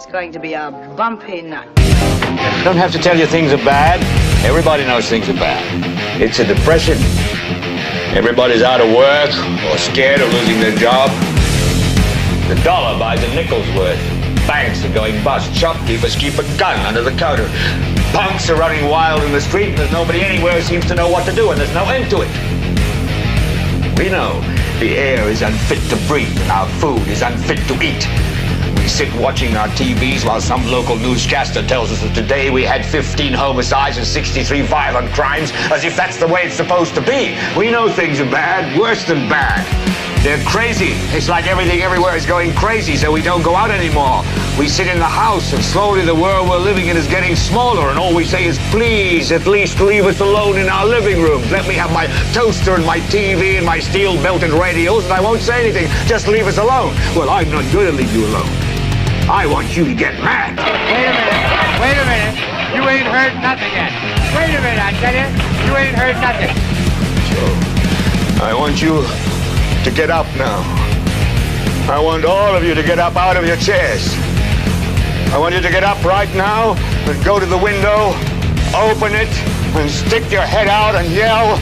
It's going to be a bumpy night. I don't have to tell you things are bad. Everybody knows things are bad. It's a depression. Everybody's out of work or scared of losing their job. The dollar buys a nickel's worth. Banks are going bust. Shopkeepers keep a gun under the counter. Punks are running wild in the street, and there's nobody anywhere who seems to know what to do, and there's no end to it. We know the air is unfit to breathe, and our food is unfit to eat. We sit watching our TVs while some local newscaster tells us that today we had 15 homicides and 63 violent crimes, as if that's the way it's supposed to be. We know things are bad, worse than bad. They're crazy. It's like everything everywhere is going crazy, so we don't go out anymore. We sit in the house, and slowly the world we're living in is getting smaller, and all we say is, please, at least leave us alone in our living rooms. Let me have my toaster and my TV and my steel-belted radios, and I won't say anything. Just leave us alone. Well, I'm not going to leave you alone. I want you to get mad. Wait a minute. You ain't heard nothing yet. Wait a minute, I tell you ain't heard nothing. So, I want you to get up now. I want all of you to get up out of your chairs. I want you to get up right now and go to the window, open it, and stick your head out and yell,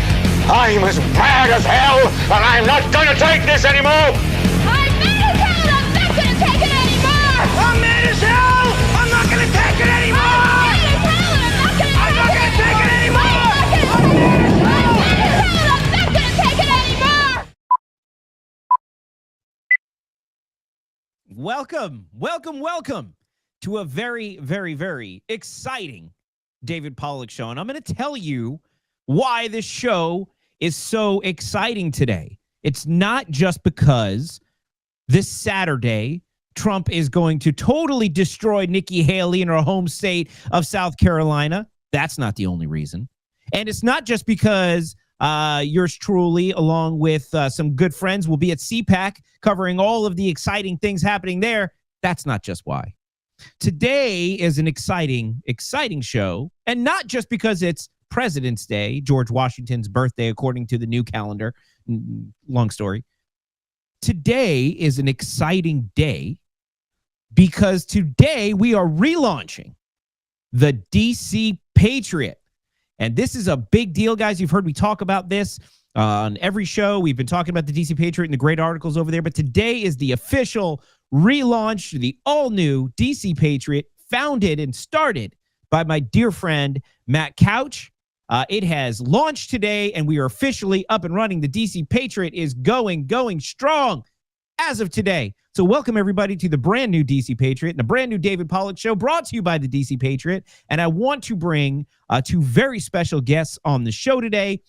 I'm as mad as hell, and I'm not gonna take this anymore! I'm mad as hell, I'm not gonna take it anymore! I'm mad as hell, I'm not gonna take it anymore! I'm mad as hell, and I'm not gonna take it anymore! I'm not gonna take it anymore! I'm mad as hell, I'm not gonna take it anymore! Welcome to a very, very, very exciting David Pollack show. And I'm going to tell you why this show is so exciting today. It's not just because this Saturday, Trump is going to totally destroy Nikki Haley in her home state of South Carolina. That's not the only reason. And it's not just because yours truly, along with some good friends, will be at CPAC covering all of the exciting things happening there. That's not just why. Today is an exciting show, and not just because it's President's Day, George Washington's birthday, according to the new calendar. Long story. Today is an exciting day because today we are relaunching the DC Patriot. And this is a big deal, guys. You've heard me talk about this on every show. We've been talking about the DC Patriot and the great articles over there. But today is the official relaunch, the all-new DC Patriot, founded and started by my dear friend, Matt Couch. It has launched today, and we are officially up and running. The DC Patriot is going strong as of today. So welcome, everybody, to the brand new DC Patriot and a brand new David Pollack show brought to you by the DC Patriot. And I want to bring two very special guests on the show today.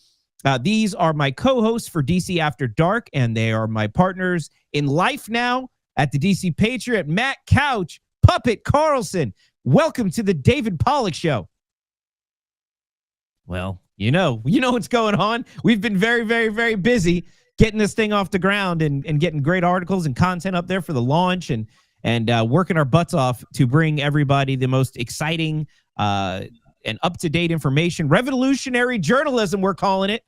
These are my co-hosts for DC After Dark, and they are my partners in life now at the DC Patriot, Matt Couch, Puppet Carlson. Welcome to the David Pollack show. Well, you know what's going on. We've been very, very, very busy getting this thing off the ground and getting great articles and content up there for the launch and working our butts off to bring everybody the most exciting and up-to-date information. Revolutionary journalism, we're calling it.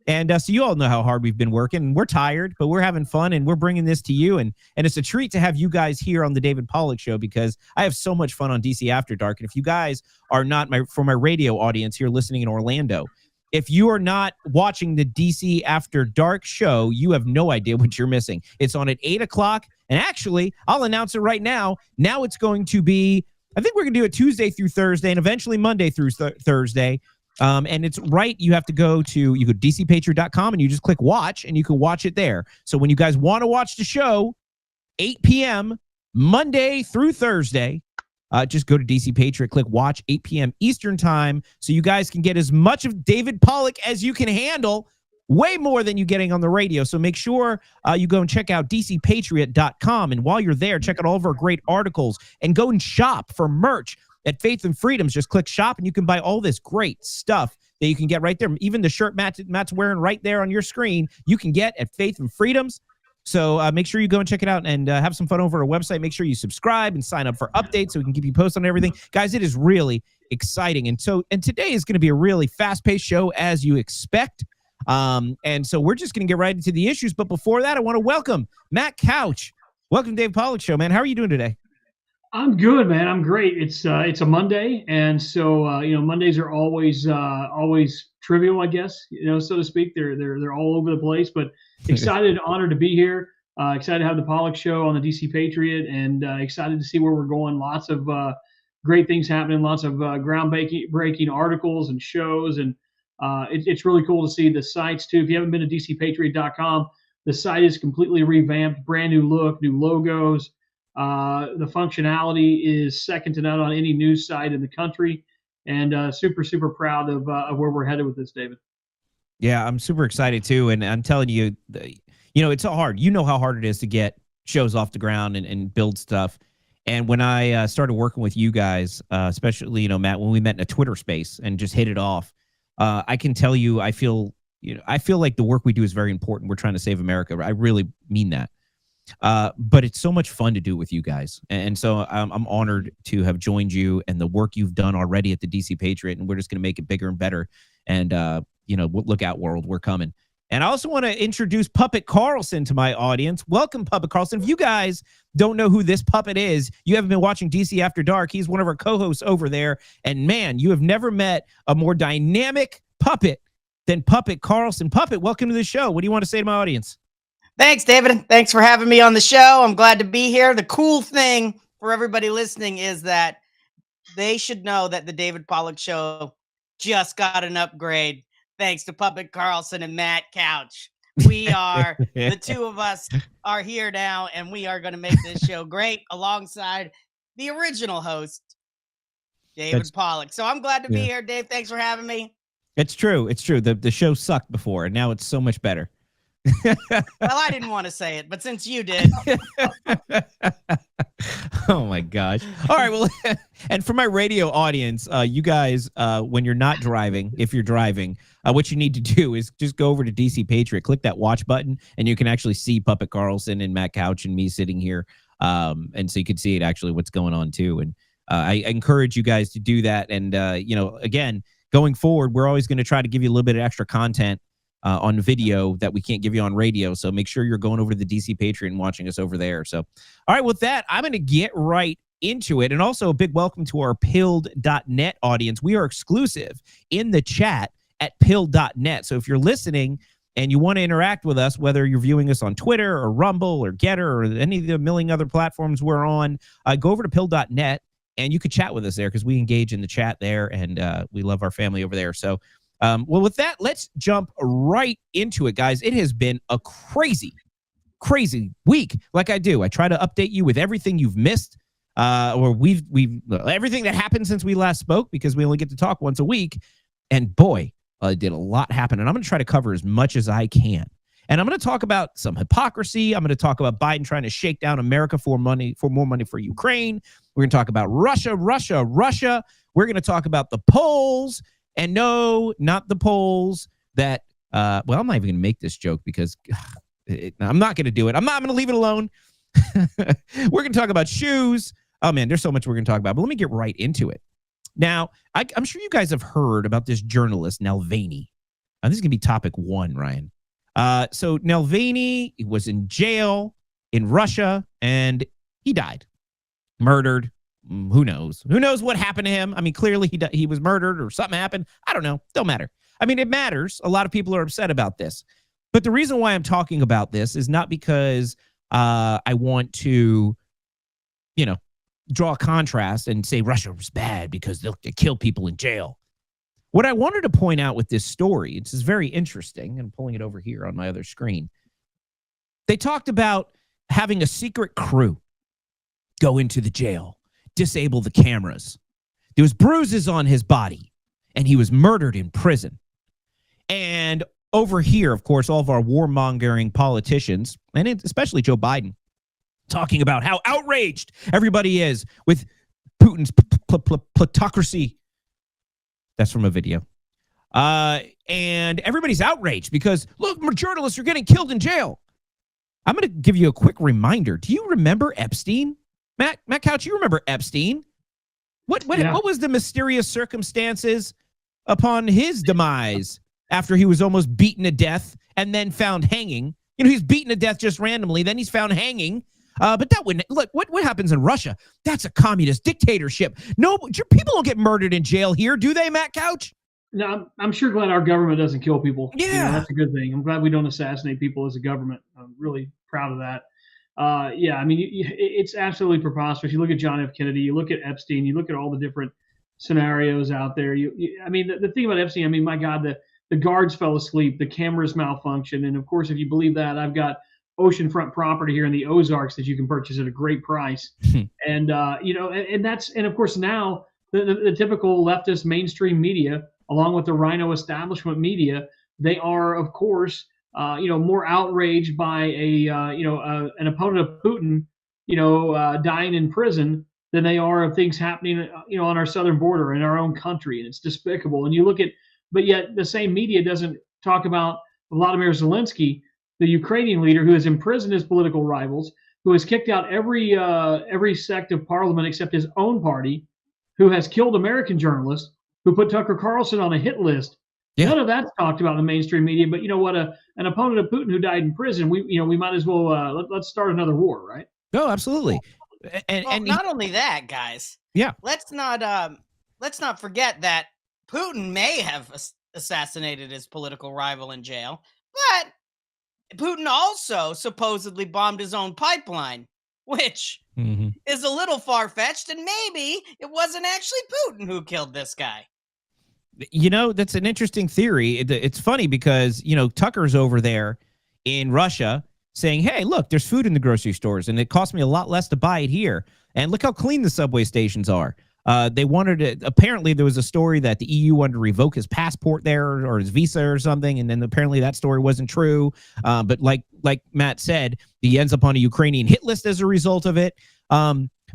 And so you all know how hard we've been working. We're tired, but we're having fun, and we're bringing this to you. And it's a treat to have you guys here on the David Pollack show because I have so much fun on DC After Dark. And if you guys are not for my radio audience here listening in Orlando, if you are not watching the DC After Dark show, you have no idea what you're missing. It's on at 8 o'clock. And actually, I'll announce it right now. Now it's going to be, I think we're going to do it Tuesday through Thursday and eventually Monday through Thursday. And it's right. You have to go to dcpatriot.com and you just click watch and you can watch it there. So when you guys want to watch the show, 8 p.m. Monday through Thursday, just go to DC Patriot, click watch, 8 p.m. Eastern time. So you guys can get as much of David Pollack as you can handle, way more than you're getting on the radio. So make sure you go and check out dcpatriot.com. And while you're there, check out all of our great articles and go and shop for merch. At Faith and Freedoms, just click shop and you can buy all this great stuff that you can get right there. Even the shirt Matt's wearing right there on your screen, you can get at Faith and Freedoms. So make sure you go and check it out and have some fun over our website. Make sure you subscribe and sign up for updates so we can keep you posted on everything. Guys, it is really exciting. And today is going to be a really fast-paced show as you expect. And so we're just going to get right into the issues. But before that, I want to welcome Matt Couch. Welcome to Dave Pollack Show, man. How are you doing today? I'm good, man. I'm great. It's a Monday, and so Mondays are always trivial, I guess, so to speak. They're all over the place, but excited, and honored to be here. Excited to have the Pollack Show on the DC Patriot, and excited to see where we're going. Lots of great things happening. Lots of breaking articles and shows, and it's really cool to see the sites too. If you haven't been to DCPatriot.com, the site is completely revamped, brand new look, new logos. The functionality is second to none on any news site in the country, and super proud of where we're headed with this, David. Yeah, I'm super excited too, and I'm telling you, it's so hard. You know how hard it is to get shows off the ground and build stuff. And when I started working with you guys, especially Matt, when we met in a Twitter space and just hit it off, I can tell you, I feel like the work we do is very important. We're trying to save America. I really mean that. But it's so much fun to do with you guys. And so I'm honored to have joined you and the work you've done already at the DC Patriot. And we're just going to make it bigger and better. And, look out, world, we're coming. And I also want to introduce Puppet Carlson to my audience. Welcome, Puppet Carlson. If you guys don't know who this puppet is, you haven't been watching DC After Dark. He's one of our co-hosts over there. And man, you have never met a more dynamic puppet than Puppet Carlson. Puppet, welcome to the show. What do you want to say to my audience? Thanks, David. Thanks for having me on the show. I'm glad to be here. The cool thing for everybody listening is that they should know that the David Pollack Show just got an upgrade thanks to Puppet Carlson and Matt Couch. We are, the two of us are here now, and we are going to make this show great alongside the original host, David Pollack. So I'm glad to be here, Dave. Thanks for having me. It's true. It's true. The show sucked before, and now it's so much better. Well, I didn't want to say it, but since you did. Oh my gosh. All right. Well, and for my radio audience, you guys, when you're not driving, if you're driving, what you need to do is just go over to DC Patriot, click that watch button, and you can actually see Puppet Carlson and Matt Couch and me sitting here. And so you can see it actually what's going on too. And I encourage you guys to do that. And, again, going forward, we're always going to try to give you a little bit of extra content on video that we can't give you on radio. So make sure you're going over to the DC Patriot and watching us over there. So, all right, with that, I'm going to get right into it. And also a big welcome to our pilled.net audience. We are exclusive in the chat at pilled.net. So if you're listening and you want to interact with us, whether you're viewing us on Twitter or Rumble or Getter or any of the million other platforms we're on, go over to pilled.net and you can chat with us there because we engage in the chat there, and we love our family over there. So, well, with that, let's jump right into it, guys. It has been a crazy week. Like I do, I try to update you with everything you've missed, or we've everything that happened since we last spoke, because we only get to talk once a week. And boy, did a lot happen. And I'm going to try to cover as much as I can. And I'm going to talk about some hypocrisy. I'm going to talk about Biden trying to shake down America for more money for Ukraine. We're going to talk about Russia. We're going to talk about the polls. And no, not the polls that, well, I'm not even going to make this joke because I'm not going to do it. I'm not going to leave it alone. We're going to talk about shoes. Oh, man, there's so much we're going to talk about. But let me get right into it. Now, I'm sure you guys have heard about this journalist, Navalny. This is going to be topic one, Ryan. So Navalny was in jail in Russia, and he died. Murdered. Who knows? Who knows what happened to him? I mean, clearly he was murdered or something happened. I don't know. Don't matter. I mean, it matters. A lot of people are upset about this. But the reason why I'm talking about this is not because I want to, draw a contrast and say Russia was bad because they kill people in jail. What I wanted to point out with this story, it's very interesting. I'm pulling it over here on my other screen. They talked about having a secret crew go into the jail, disable the cameras. There was bruises on his body, and he was murdered in prison. And over here, of course, all of our warmongering politicians, and especially Joe Biden, talking about how outraged everybody is with Putin's plutocracy. That's from a video. And everybody's outraged because, look, journalists are getting killed in jail. I'm going to give you a quick reminder. Do you remember Epstein? Matt Couch, you remember Epstein? What was the mysterious circumstances upon his demise after he was almost beaten to death and then found hanging? He's beaten to death just randomly. Then he's found hanging But that wouldn't look. What happens in Russia? That's a communist dictatorship. No, people don't get murdered in jail here, do they, Matt Couch? No, I'm sure glad our government doesn't kill people. Yeah. That's a good thing. I'm glad we don't assassinate people as a government. I'm really proud of that. Yeah, I mean, it's absolutely preposterous. You look at John F. Kennedy, you look at Epstein, you look at all the different scenarios out there. I mean, the thing about Epstein, I mean, my God, the guards fell asleep, the cameras malfunctioned, and of course, if you believe that, I've got oceanfront property here in the Ozarks that you can purchase at a great price, and and of course now the typical leftist mainstream media, along with the Rhino establishment media, they are of course more outraged by an opponent of Putin, dying in prison than they are of things happening, on our southern border in our own country, and it's despicable. And you look at, but yet the same media doesn't talk about Vladimir Zelensky, the Ukrainian leader who has imprisoned his political rivals, who has kicked out every sect of parliament except his own party, who has killed American journalists, who put Tucker Carlson on a hit list. Yeah. None of that's talked about in the mainstream media. But you know what? An opponent of Putin who died in prison, we might as well let's start another war, right? No, absolutely. And not only that, guys. Yeah. Let's not forget that Putin may have assassinated his political rival in jail, but Putin also supposedly bombed his own pipeline, which is a little far-fetched, and maybe it wasn't actually Putin who killed this guy. That's an interesting theory. It's funny because, Tucker's over there in Russia saying, hey, look, there's food in the grocery stores, and it cost me a lot less to buy it here. And look how clean the subway stations are. They wanted to, apparently there was a story that the EU wanted to revoke his passport there or his visa or something. And then apparently that story wasn't true. But like Matt said, he ends up on a Ukrainian hit list as a result of it.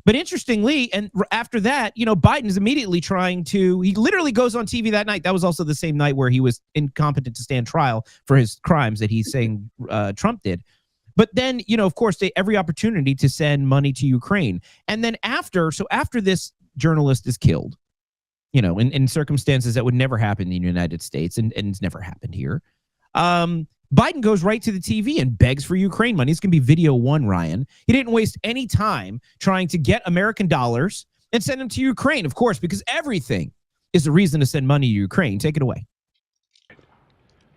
But interestingly, and after that, Biden is immediately he literally goes on TV that night. That was also the same night where he was incompetent to stand trial for his crimes that he's saying Trump did. But then, of course, every opportunity to send money to Ukraine. And then after this journalist is killed, in circumstances that would never happen in the United States and it's never happened here. Biden goes right to the TV and begs for Ukraine money. It's going to be video one, Ryan. He didn't waste any time trying to get American dollars and send them to Ukraine, of course, because everything is a reason to send money to Ukraine. Take it away.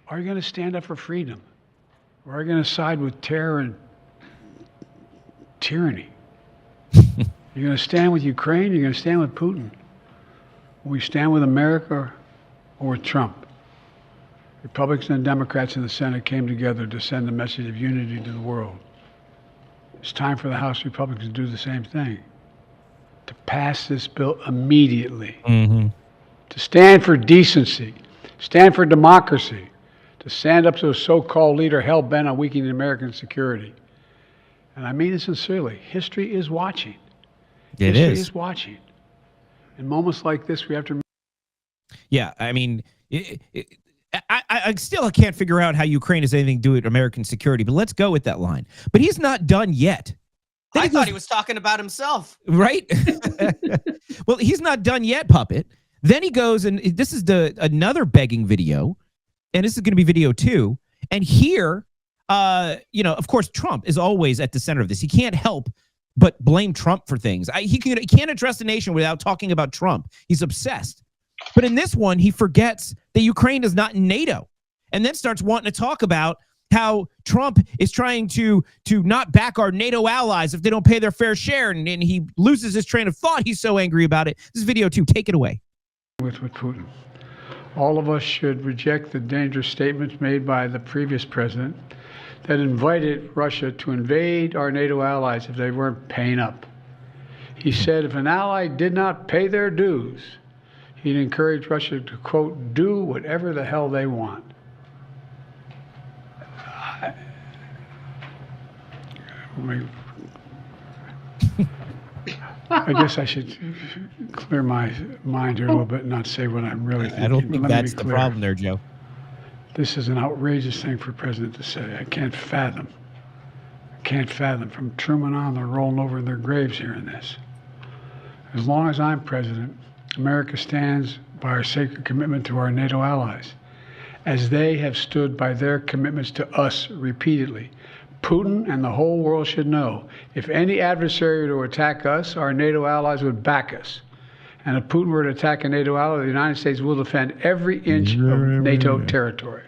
Are you going to stand up for freedom? Or are you going to side with terror and tyranny? You're going to stand with Ukraine? You're going to stand with Putin? Will we stand with America or with Trump? Republicans and Democrats in the Senate came together to send a message of unity to the world. It's time for the House Republicans to do the same thing, to pass this bill immediately, to stand for decency, stand for democracy, to stand up to a so-called leader hell-bent on weakening American security. And I mean it sincerely. History is watching. History is watching. In moments like this, we have to... Yeah, I mean... I still can't figure out how Ukraine has anything to do with American security, but let's go with that line. But he's not done yet. I thought he was talking about himself. Right? Well, he's not done yet, Puppet. Then he goes, and this is another begging video, and this is going to be video 2. And here, of course, Trump is always at the center of this. He can't help but blame Trump for things. He can't address the nation without talking about Trump. He's obsessed. But in this one, he forgets that Ukraine is not in NATO, and then starts wanting to talk about how Trump is trying to not back our NATO allies if they don't pay their fair share, and he loses his train of thought. He's so angry about it. This is video 2. Take it away. With Putin. All of us should reject the dangerous statements made by the previous president that invited Russia to invade our NATO allies if they weren't paying up. He said if an ally did not pay their dues, he'd encourage Russia to, quote, do whatever the hell they want. I guess I should clear my mind here a little bit and not say what I'm really thinking. I don't think that's the problem there, Joe. This is an outrageous thing for a president to say. I can't fathom. From Truman on, they're rolling over in their graves hearing this. As long as I'm president, America stands by our sacred commitment to our NATO allies, as they have stood by their commitments to us repeatedly, Putin and the whole world should know, if any adversary were to attack us, our NATO allies would back us. And if Putin were to attack a NATO ally, the United States will defend every inch of NATO territory.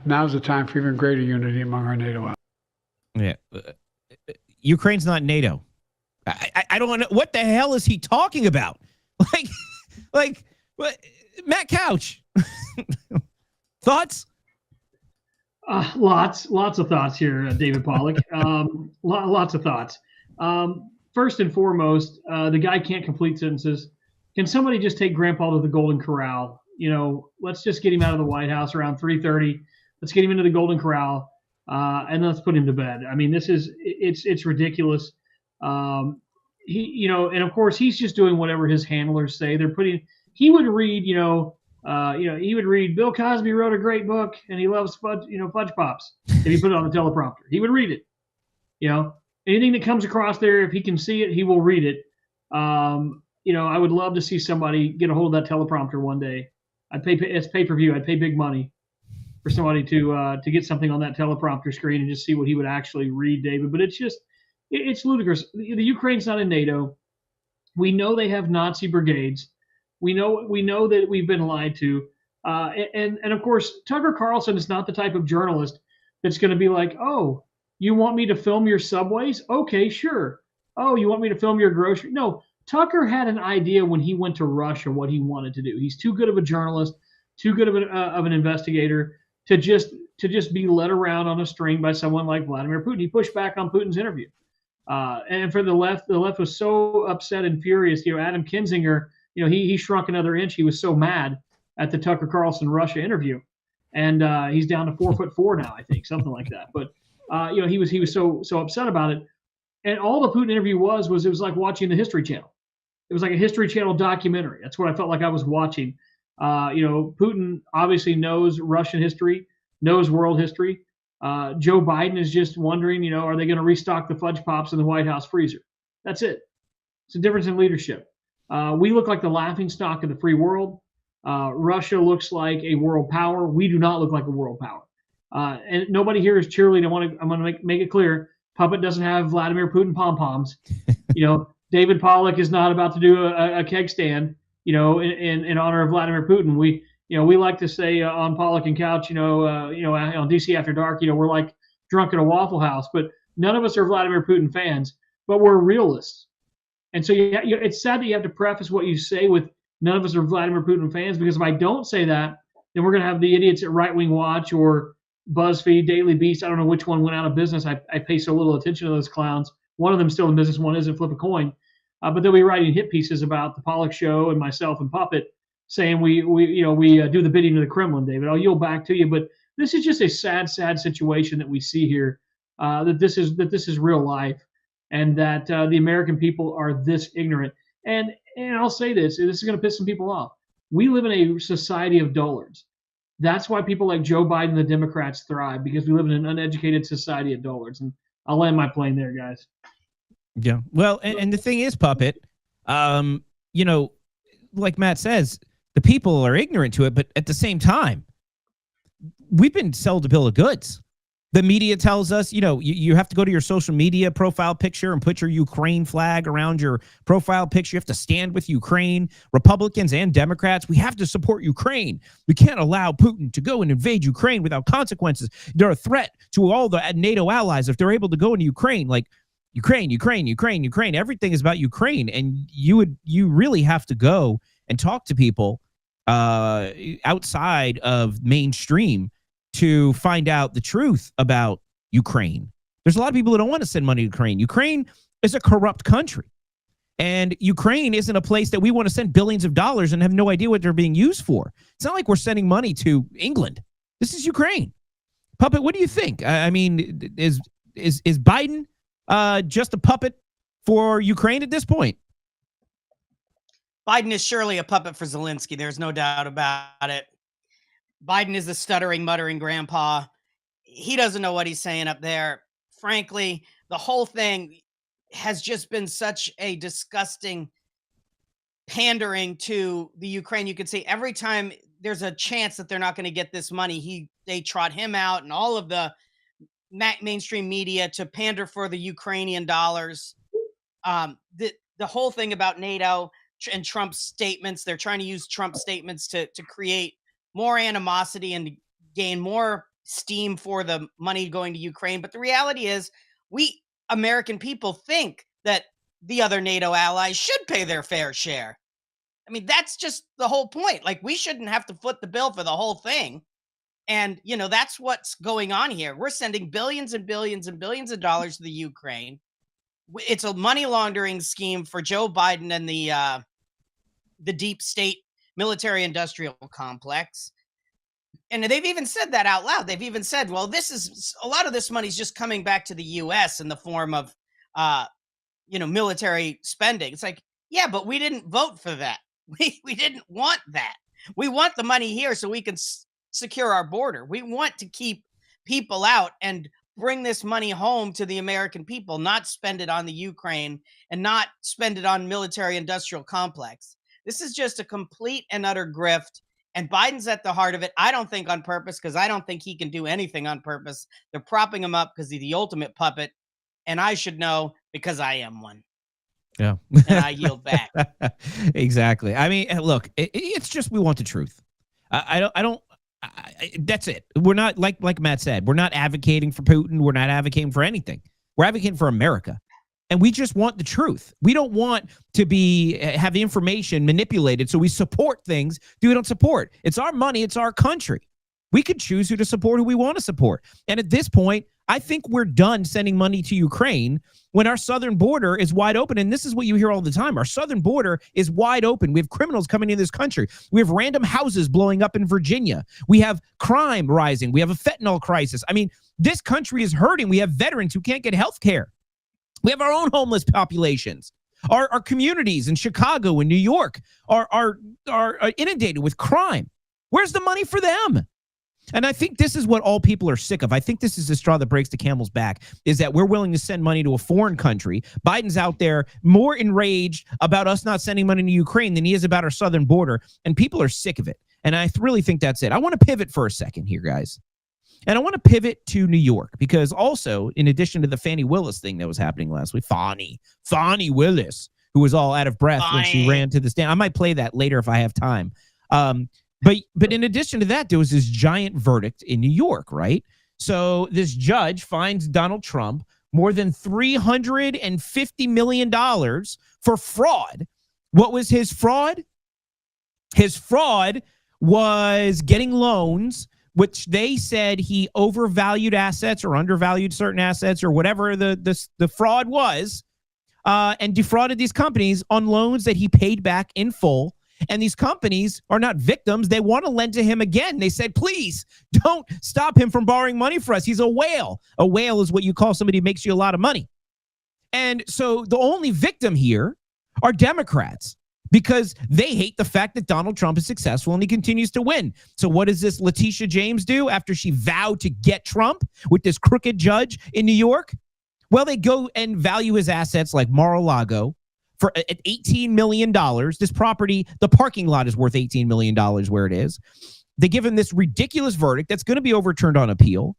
Now's the time for even greater unity among our NATO allies. Yeah. Ukraine's not NATO. I don't know. What the hell is he talking about? Like, what? Matt Couch. Thoughts? Lots of thoughts here, David Pollack. Lots of thoughts. First and foremost, the guy can't complete sentences. Can somebody just take Grandpa to the Golden Corral? Let's just get him out of the White House around 3:30. Let's get him into the Golden Corral, and let's put him to bed. I mean, it's ridiculous. And of course, he's just doing whatever his handlers say. He would read, he would read. Bill Cosby wrote a great book, and he loves fudge pops. If he put it on the teleprompter, he would read it. Anything that comes across there, if he can see it, he will read it. I would love to see somebody get a hold of that teleprompter one day. It's pay-per-view. I'd pay big money for somebody to get something on that teleprompter screen and just see what he would actually read, David. But it's ludicrous. The Ukraine's not in NATO. We know they have Nazi brigades. We know that we've been lied to. And of course, Tucker Carlson is not the type of journalist that's going to be like, oh, you want me to film your subways? Okay, sure. Oh, you want me to film your grocery? No, Tucker had an idea when he went to Russia what he wanted to do. He's too good of a journalist, too good of an investigator to just be led around on a string by someone like Vladimir Putin. He pushed back on Putin's interview. And for the left was so upset and furious. Adam Kinzinger, he shrunk another inch. He was so mad at the Tucker Carlson Russia interview, and he's down to 4'4" now, I think, something like that. But he was so upset about it. And all the Putin interview was it was like watching the History Channel. It was like a History Channel documentary. That's what I felt like I was watching. Putin obviously knows Russian history, knows world history. Joe Biden is just wondering, are they going to restock the fudge pops in the White House freezer? That's it. It's a difference in leadership. We look like the laughingstock of the free world. Russia looks like a world power. We do not look like a world power. And nobody here is cheerleading. I'm going to make it clear. Puppet doesn't have Vladimir Putin pom-poms. David Pollack is not about to do a keg stand, in honor of Vladimir Putin. We like to say on Pollack and Couch, on DC After Dark, we're like drunk at a Waffle House, but none of us are Vladimir Putin fans, but we're realists. And so it's sad that you have to preface what you say with none of us are Vladimir Putin fans, because if I don't say that, then we're going to have the idiots at Right Wing Watch or BuzzFeed, Daily Beast. I don't know which one went out of business. I pay so little attention to those clowns. One of them's still in business. One isn't. Flip a coin. But they'll be writing hit pieces about the Pollack Show and myself and Puppet, saying we do the bidding of the Kremlin, David. I'll yield back to you, but this is just a sad situation that we see here. That this is real life, and that the American people are this ignorant. And I'll say this is going to piss some people off. We live in a society of dullards. That's why people like Joe Biden and the Democrats thrive, because we live in an uneducated society of dullards. And I'll land my plane there, guys. Yeah. Well, and the thing is, Puppet, like Matt says, the people are ignorant to it, but at the same time, we've been sold a bill of goods. The media tells us, you have to go to your social media profile picture and put your Ukraine flag around your profile picture. You have to stand with Ukraine. Republicans and Democrats, we have to support Ukraine. We can't allow Putin to go and invade Ukraine without consequences. They're a threat to all the NATO allies if they're able to go into Ukraine. Like Ukraine. Everything is about Ukraine, and you really have to go and talk to people outside of mainstream to find out the truth about Ukraine. There's a lot of people who don't want to send money to Ukraine. Ukraine is a corrupt country. And Ukraine isn't a place that we want to send billions of dollars and have no idea what they're being used for. It's not like we're sending money to England. This is Ukraine. Puppet, what do you think? I mean, is Biden just a puppet for Ukraine at this point? Biden is surely a puppet for Zelensky. There's no doubt about it. Biden is the stuttering, muttering grandpa. He doesn't know what he's saying up there. Frankly, the whole thing has just been such a disgusting pandering to the Ukraine. You can see every time there's a chance that they're not going to get this money, they trot him out, and all of the mainstream media to pander for the Ukrainian dollars. The whole thing about NATO and Trump's statements, they're trying to use Trump's statements to create more animosity and gain more steam for the money going to Ukraine. But the reality is, we American people think that the other NATO allies should pay their fair share. I mean, that's just the whole point. Like, we shouldn't have to foot the bill for the whole thing. And, that's what's going on here. We're sending billions and billions and billions of dollars to the Ukraine. It's a money laundering scheme for Joe Biden and the deep state military industrial complex. And they've even said that out loud. They've even said, well, a lot of this money's just coming back to the U.S. in the form of, military spending. It's like, yeah, but we didn't vote for that. We didn't want that. We want the money here so we can secure our border. We want to keep people out and bring this money home to the American people, not spend it on the Ukraine and not spend it on military industrial complex. This is just a complete and utter grift. And Biden's at the heart of it. I don't think on purpose, because I don't think he can do anything on purpose. They're propping him up because he's the ultimate puppet. And I should know because I am one. Yeah. And I yield back. Exactly. I mean, look, it's just, we want the truth. That's it. We're not, like Matt said, we're not advocating for Putin. We're not advocating for anything. We're advocating for America. And we just want the truth. We don't want to have the information manipulated so we support things we don't support. It's our money. It's our country. We could choose who to support, who we want to support. And at this point, I think we're done sending money to Ukraine when our southern border is wide open. And this is what you hear all the time. Our southern border is wide open. We have criminals coming into this country. We have random houses blowing up in Virginia. We have crime rising. We have a fentanyl crisis. I mean, this country is hurting. We have veterans who can't get health care. We have our own homeless populations. Our communities in Chicago and New York are inundated with crime. Where's the money for them? And I think this is what all people are sick of. I think this is the straw that breaks the camel's back, is that we're willing to send money to a foreign country. Biden's out there more enraged about us not sending money to Ukraine than he is about our southern border, and people are sick of it. And I really think that's it. I want to pivot for a second here, guys. And I want to pivot to New York, because also, in addition to the Fani Willis thing that was happening last week, Fani Willis, who was all out of breath when she ran to the stand. I might play that later if I have time. But in addition to that, there was this giant verdict in New York, right? So this judge finds Donald Trump more than $350 million for fraud. What was his fraud? His fraud was getting loans, which they said he overvalued assets or undervalued certain assets or whatever the fraud was, and defrauded these companies on loans that he paid back in full. And these companies are not victims. They want to lend to him again. They said, please don't stop him from borrowing money for us. He's a whale. A whale is what you call somebody who makes you a lot of money. And so the only victim here are Democrats, because they hate the fact that Donald Trump is successful and he continues to win. So what does this Letitia James do after she vowed to get Trump with this crooked judge in New York? Well, they go and value his assets like Mar-a-Lago for at $18 million. This property, the parking lot is worth $18 million where it is. They give him this ridiculous verdict that's going to be overturned on appeal.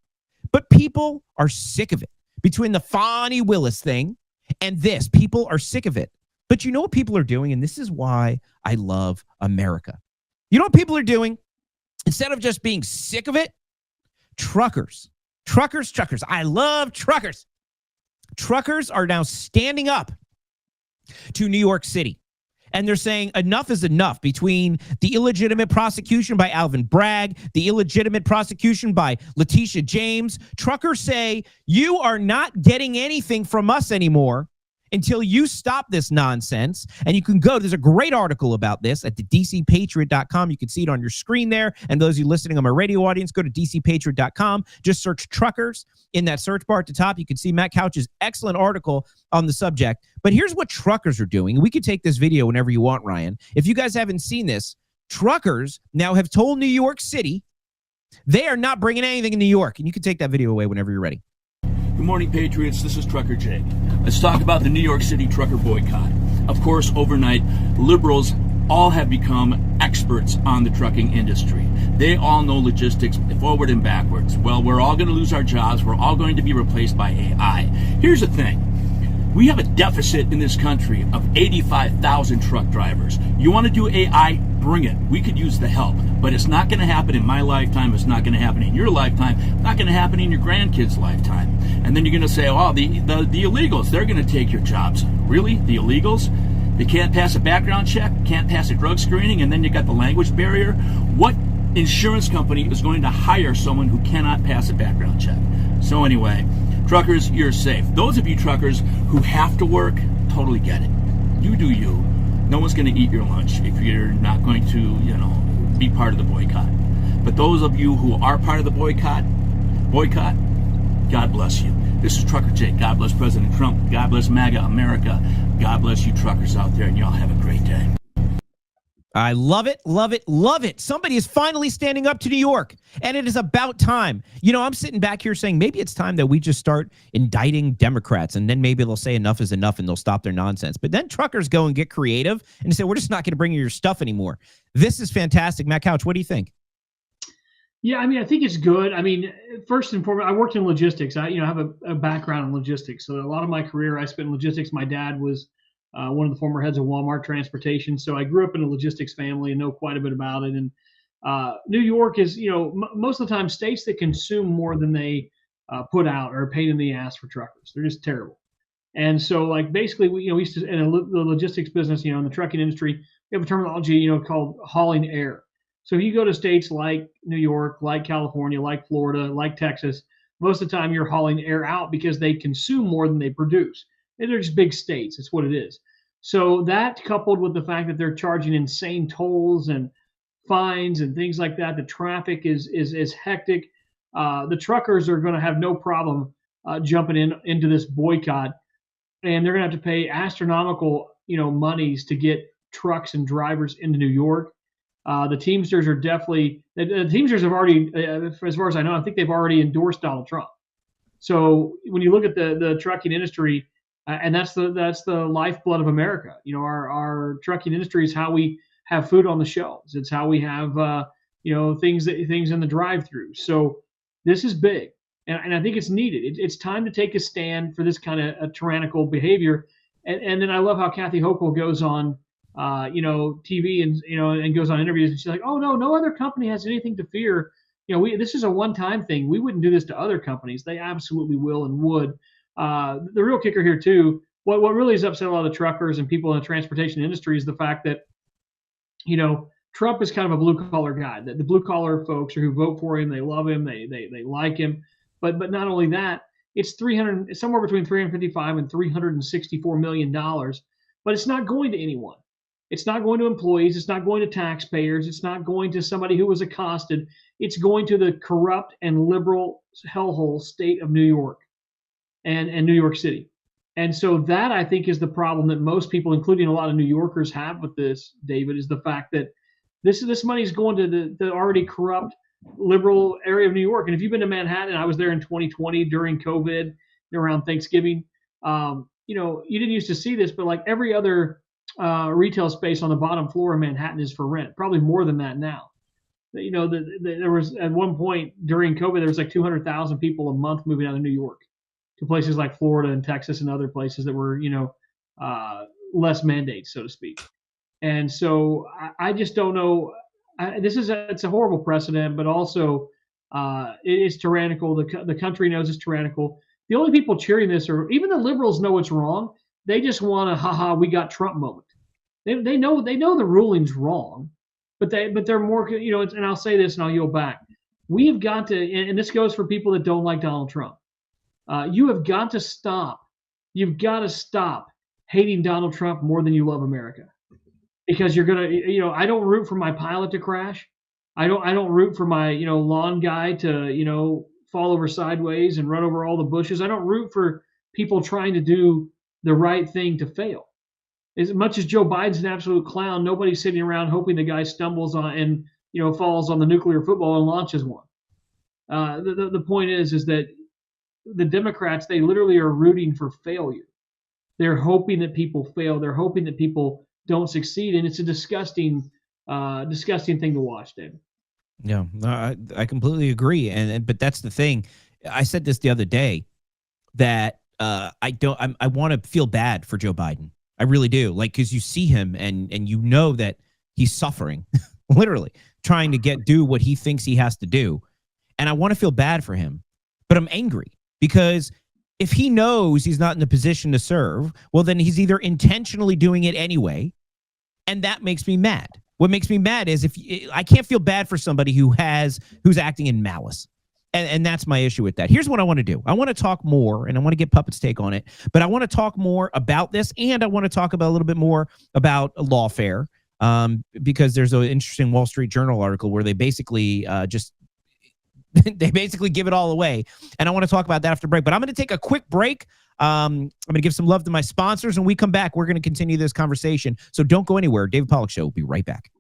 But people are sick of it. Between the Fani Willis thing and this, people are sick of it. But you know what people are doing? And this is why I love America. You know what people are doing? Instead of just being sick of it, truckers. I love truckers. Truckers are now standing up to New York City. And they're saying enough is enough between the illegitimate prosecution by Alvin Bragg, the illegitimate prosecution by Letitia James. Truckers say, you are not getting anything from us anymore until you stop this nonsense. And you can go, there's a great article about this at the DCPatriot.com. You can see it on your screen there. And those of you listening on my radio audience, go to DCPatriot.com. Just search truckers in that search bar at the top. You can see Matt Couch's excellent article on the subject. But here's what truckers are doing. We could take this video whenever you want, Ryan. If you guys haven't seen this, truckers now have told New York City they are not bringing anything in New York. And you can take that video away whenever you're ready. Good morning, Patriots. This is Trucker Jake. Let's talk about the New York City trucker boycott. Of course, overnight, liberals all have become experts on the trucking industry. They all know logistics forward and backwards. Well, we're all going to lose our jobs. We're all going to be replaced by AI. Here's the thing. We have a deficit in this country of 85,000 truck drivers. You want to do AI? Bring it. We could use the help. But it's not going to happen in my lifetime. It's not going to happen in your lifetime. It's not going to happen in your grandkids' lifetime. And then you're going to say, oh, the illegals, they're going to take your jobs. Really? The illegals? They can't pass a background check, can't pass a drug screening, and then you got the language barrier. What insurance company is going to hire someone who cannot pass a background check? So anyway, truckers, you're safe. Those of you truckers who have to work, totally get it. You do you. No one's going to eat your lunch if you're not going to, be part of the boycott. But those of you who are part of the boycott, God bless you. This is Trucker Jake. God bless President Trump. God bless MAGA America. God bless you truckers out there, and y'all have a great day. I love it, love it, love it. Somebody is finally standing up to New York, and it is about time. I'm sitting back here saying maybe it's time that we just start indicting Democrats, and then maybe they'll say enough is enough and they'll stop their nonsense. But then truckers go and get creative and say, we're just not going to bring you your stuff anymore. This is fantastic. Matt Couch, what do you think? Yeah, I think it's good. First and foremost, I worked in logistics. I have a background in logistics. So a lot of my career I spent in logistics. My dad was one of the former heads of Walmart Transportation. So I grew up in a logistics family and know quite a bit about it. And New York is, most of the time states that consume more than they put out are a pain in the ass for truckers. They're just terrible. And so basically we used to, in the logistics business, in the trucking industry, we have a terminology, called hauling air. So if you go to states like New York, like California, like Florida, like Texas, most of the time you're hauling air out because they consume more than they produce. And they're just big states. It's what it is. So that coupled with the fact that they're charging insane tolls and fines and things like that, the traffic is hectic. The truckers are going to have no problem jumping into this boycott, and they're going to have to pay astronomical, monies to get trucks and drivers into New York. The Teamsters are definitely the Teamsters have already, as far as I know, I think they've already endorsed Donald Trump. So when you look at the trucking industry, and that's the lifeblood of America. Our trucking industry is how we have food on the shelves. It's how we have things in the drive-through. So this is big, and I think it's needed. It's time to take a stand for this kind of tyrannical behavior. And then I love how Kathy Hochul goes on TV and goes on interviews, and she's like, oh, no other company has anything to fear. This is a one-time thing. We wouldn't do this to other companies. They absolutely will and would. The real kicker here too, what really has upset a lot of the truckers and people in the transportation industry is the fact that, Trump is kind of a blue-collar guy. The blue-collar folks who vote for him, they love him, they like him. But not only that, it's somewhere between $355 and $364 million, but it's not going to anyone. It's not going to employees. It's not going to taxpayers. It's not going to somebody who was accosted. It's going to the corrupt and liberal hellhole state of New York and New York City. And so that, I think, is the problem that most people, including a lot of New Yorkers, have with this, David, is the fact that this money is going to the already corrupt liberal area of New York. And if you've been to Manhattan, I was there in 2020 during COVID, around Thanksgiving. You didn't used to see this, but like every other retail space on the bottom floor in Manhattan is for rent, probably more than that now. There was at one point during COVID, there was like 200,000 people a month moving out of New York to places like Florida and Texas and other places that were, less mandates, so to speak. And so I just don't know. It's a horrible precedent, but also it is tyrannical. The country knows it's tyrannical. The only people cheering this are even the liberals know it's wrong. They just want a we got Trump moment. They know the ruling's wrong, but they're more, and I'll say this and I'll yield back. We have got to, and this goes for people that don't like Donald Trump. You have got to stop. You've got to stop hating Donald Trump more than you love America, because you're gonna, I don't root for my pilot to crash. I don't root for my, lawn guy to, fall over sideways and run over all the bushes. I don't root for people trying to do the right thing to fail. As much as Joe Biden's an absolute clown, nobody's sitting around hoping the guy stumbles on and falls on the nuclear football and launches one. The point is that the Democrats, they literally are rooting for failure. They're hoping that people fail. They're hoping that people don't succeed, and it's a disgusting thing to watch, David. Yeah, I completely agree. But that's the thing. I said this the other day that I want to feel bad for Joe Biden. I really do. Like, because you see him and you know that he's suffering, literally trying to do what he thinks he has to do. And I want to feel bad for him, but I'm angry because if he knows he's not in the position to serve, well, then he's either intentionally doing it anyway, and that makes me mad. What makes me mad is if I can't feel bad for somebody who's acting in malice. And that's my issue with that. Here's what I want to do. I want to talk more, and I want to get Puppet's take on it, but I want to talk more about this, and I want to talk about a little bit more about lawfare, because there's an interesting Wall Street Journal article where they basically they basically give it all away, and I want to talk about that after break. But I'm going to take a quick break. I'm going to give some love to my sponsors, and when we come back, we're going to continue this conversation. So don't go anywhere. David Pollack Show will be right back.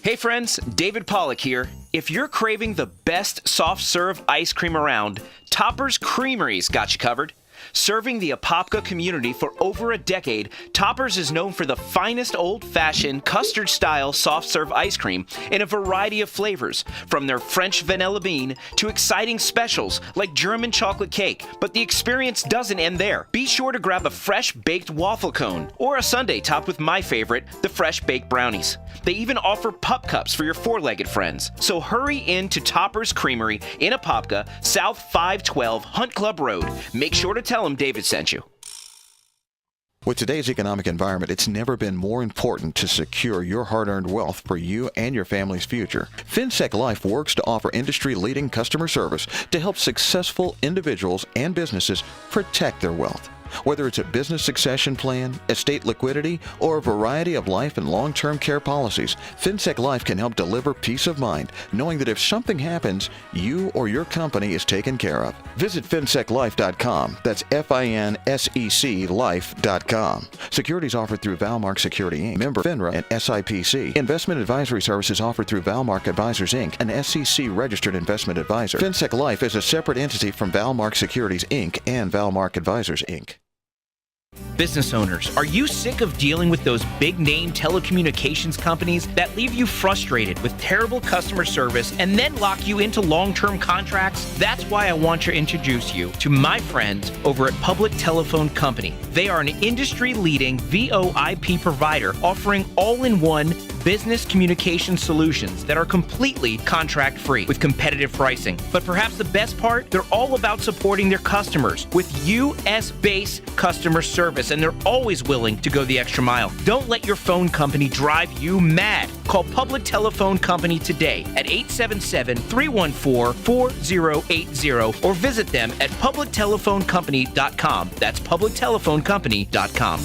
Hey friends, David Pollack here. If you're craving the best soft serve ice cream around, Topper's Creamery's got you covered. Serving the Apopka community for over a decade, Topper's is known for the finest old-fashioned custard-style soft-serve ice cream in a variety of flavors, from their French vanilla bean to exciting specials like German chocolate cake. But the experience doesn't end there. Be sure to grab a fresh baked waffle cone or a sundae topped with my favorite, the fresh baked brownies. They even offer pup cups for your four-legged friends. So hurry in to Topper's Creamery in Apopka, South 512 Hunt Club Road. Make sure to tell them David sent you. With today's economic environment, it's never been more important to secure your hard-earned wealth for you and your family's future. FinSec Life works to offer industry-leading customer service to help successful individuals and businesses protect their wealth. Whether it's a business succession plan, estate liquidity, or a variety of life and long-term care policies, FinSec Life can help deliver peace of mind, knowing that if something happens, you or your company is taken care of. Visit finseclife.com. That's FINSEC life.com. Securities offered through Valmark Security Inc., member FINRA and SIPC. Investment advisory services offered through Valmark Advisors Inc., an SEC-registered investment advisor. FinSec Life is a separate entity from Valmark Securities Inc. and Valmark Advisors Inc. Business owners, are you sick of dealing with those big-name telecommunications companies that leave you frustrated with terrible customer service and then lock you into long-term contracts? That's why I want to introduce you to my friends over at Public Telephone Company. They are an industry-leading VoIP provider offering all-in-one business communication solutions that are completely contract-free with competitive pricing. But perhaps the best part, they're all about supporting their customers with US-based customer service, and they're always willing to go the extra mile. Don't let your phone company drive you mad. Call Public Telephone Company today at 877-314-4080 or visit them at publictelephonecompany.com. That's publictelephonecompany.com.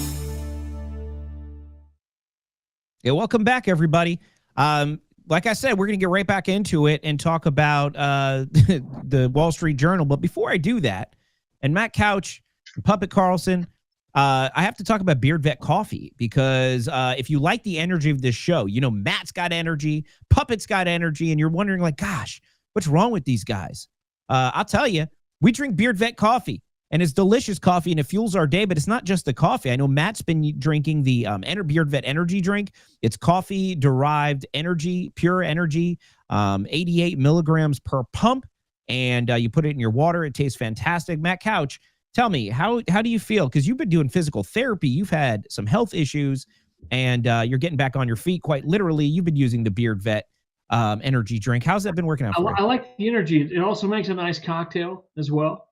Yeah, welcome back, everybody. Like I said, we're going to get right back into it and talk about the Wall Street Journal. But before I do that, and Matt Couch and Puppet Carlson, I have to talk about Beard Vet Coffee, because if you like the energy of this show, you know Matt's got energy, Puppet's got energy, and you're wondering, like, gosh, what's wrong with these guys? I'll tell you, we drink Beard Vet Coffee. And it's delicious coffee, and it fuels our day, but it's not just the coffee. I know Matt's been drinking the Beard Vet Energy drink. It's coffee-derived energy, pure energy, 88 milligrams per pump, and you put it in your water. It tastes fantastic. Matt Couch, tell me, how do you feel? Because you've been doing physical therapy. You've had some health issues, and you're getting back on your feet, quite literally. You've been using the Beard Vet energy drink. How's that been working out for you? I like the energy. It also makes a nice cocktail as well.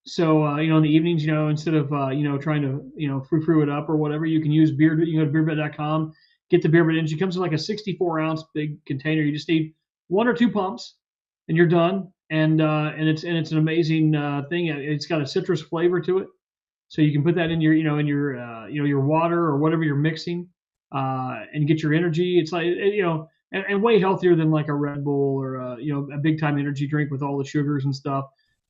So, in the evenings, instead of, trying to, frou-frou it up or whatever, you can use Beard. You can go to beardvet.com, get the Beard Vet Energy. It comes in like a 64-ounce big container. You just need one or two pumps, and you're done. And it's an amazing thing. It's got a citrus flavor to it, so you can put that in your, your water or whatever you're mixing, and get your energy. It's like, and way healthier than like a Red Bull or a big time energy drink with all the sugars and stuff.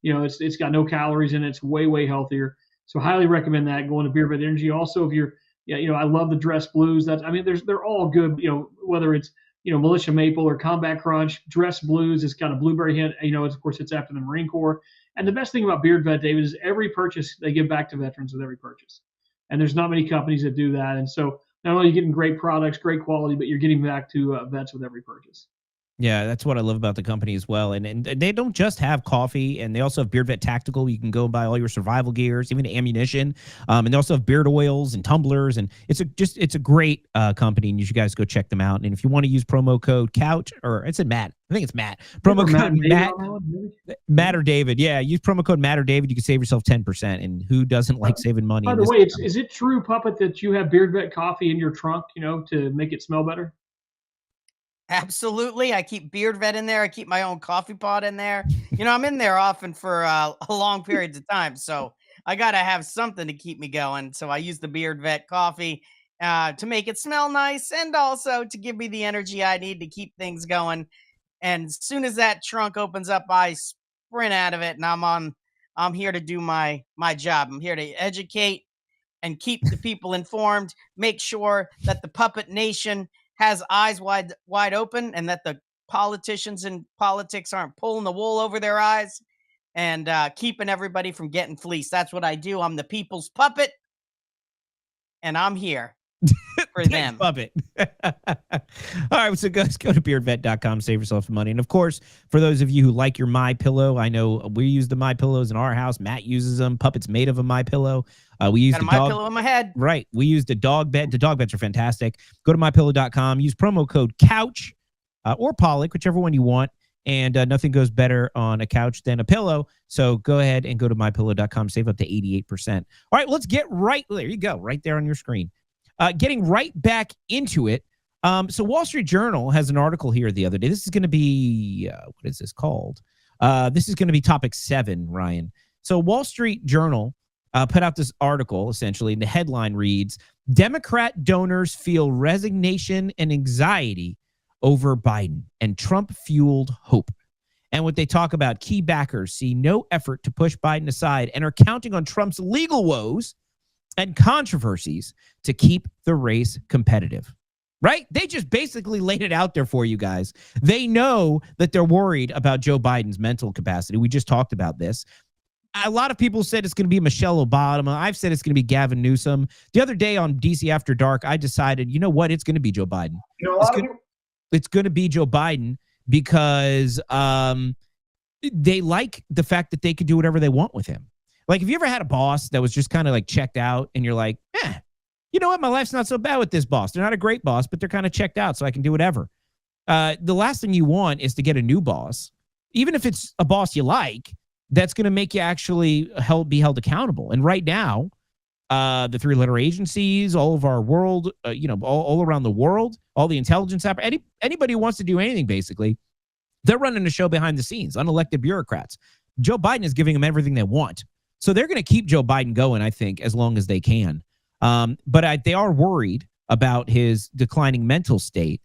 It's got no calories in it. It's way healthier. So highly recommend that, going to Beard Vet Energy. Also, if you're, I love the Dress Blues. They're all good. Whether it's, Militia Maple or Combat Crunch, Dress Blues. It's got a blueberry hint. Of course, it's after the Marine Corps. And the best thing about Beard Vet, David, is every purchase they give back to veterans with every purchase. And there's not many companies that do that. And so not only are you getting great products, great quality, but you're getting back to vets with every purchase. Yeah, that's what I love about the company as well. And they don't just have coffee, and they also have Beard Vet Tactical. You can go and buy all your survival gears, even ammunition. And they also have beard oils and tumblers. And it's a great company, and you should guys go check them out. And if you want to use promo code Couch, or I said Matt, I think it's Matt. Promo code Matt or David. Yeah, use promo code Matt or David. You can save yourself 10%. And who doesn't like saving money? By the way, is it true, Puppet, that you have Beard Vet coffee in your trunk, to make it smell better? Absolutely. I keep Beard Vet in there. I keep my own coffee pot in there. I'm in there often for long periods of time. So I got to have something to keep me going. So I use the Beard Vet coffee to make it smell nice and also to give me the energy I need to keep things going. And as soon as that trunk opens up, I sprint out of it, and I'm here to do my job. I'm here to educate and keep the people informed, make sure that the Puppet Nation has eyes wide open, and that the politicians in politics aren't pulling the wool over their eyes and keeping everybody from getting fleeced. That's what I do. I'm the people's puppet, and I'm here for them. Puppet. All right, so guys, go to beardvet.com, save yourself some money. And of course, for those of you who like your MyPillow, I know we use the MyPillows in our house. Matt uses them. Puppet's made of a MyPillow. We use the MyPillow in my head. Right. We use the dog bed. The dog beds are fantastic. Go to mypillow.com. Use promo code Couch or Pollack, whichever one you want. And nothing goes better on a couch than a pillow. So go ahead and go to mypillow.com. Save up to 88%. All right, let's get right. There you go. Right there on your screen. Getting right back into it. So Wall Street Journal has an article here the other day. This is going to be, what is this called? This is going to be topic 7, Ryan. So Wall Street Journal put out this article, essentially, and the headline reads, Democrat donors feel resignation and anxiety over Biden, and Trump-fueled hope. And what they talk about, key backers see no effort to push Biden aside and are counting on Trump's legal woes and controversies to keep the race competitive. Right? They just basically laid it out there for you guys. They know that they're worried about Joe Biden's mental capacity. We just talked about this. A lot of people said it's going to be Michelle Obama. I've said it's going to be Gavin Newsom. The other day on DC After Dark, I decided, you know what? It's going to be Joe Biden. It's going to be Joe Biden because they like the fact that they could do whatever they want with him. Like, have you ever had a boss that was just kind of like checked out and you're like, you know what? My life's not so bad with this boss. They're not a great boss, but they're kind of checked out, so I can do whatever. The last thing you want is to get a new boss, even if it's a boss you like, that's going to make you actually be held accountable. And right now, the three-letter agencies, all of our world, all around the world, all the intelligence, anybody who wants to do anything, basically, they're running a show behind the scenes, unelected bureaucrats. Joe Biden is giving them everything they want. So they're going to keep Joe Biden going, I think, as long as they can. But they are worried about his declining mental state.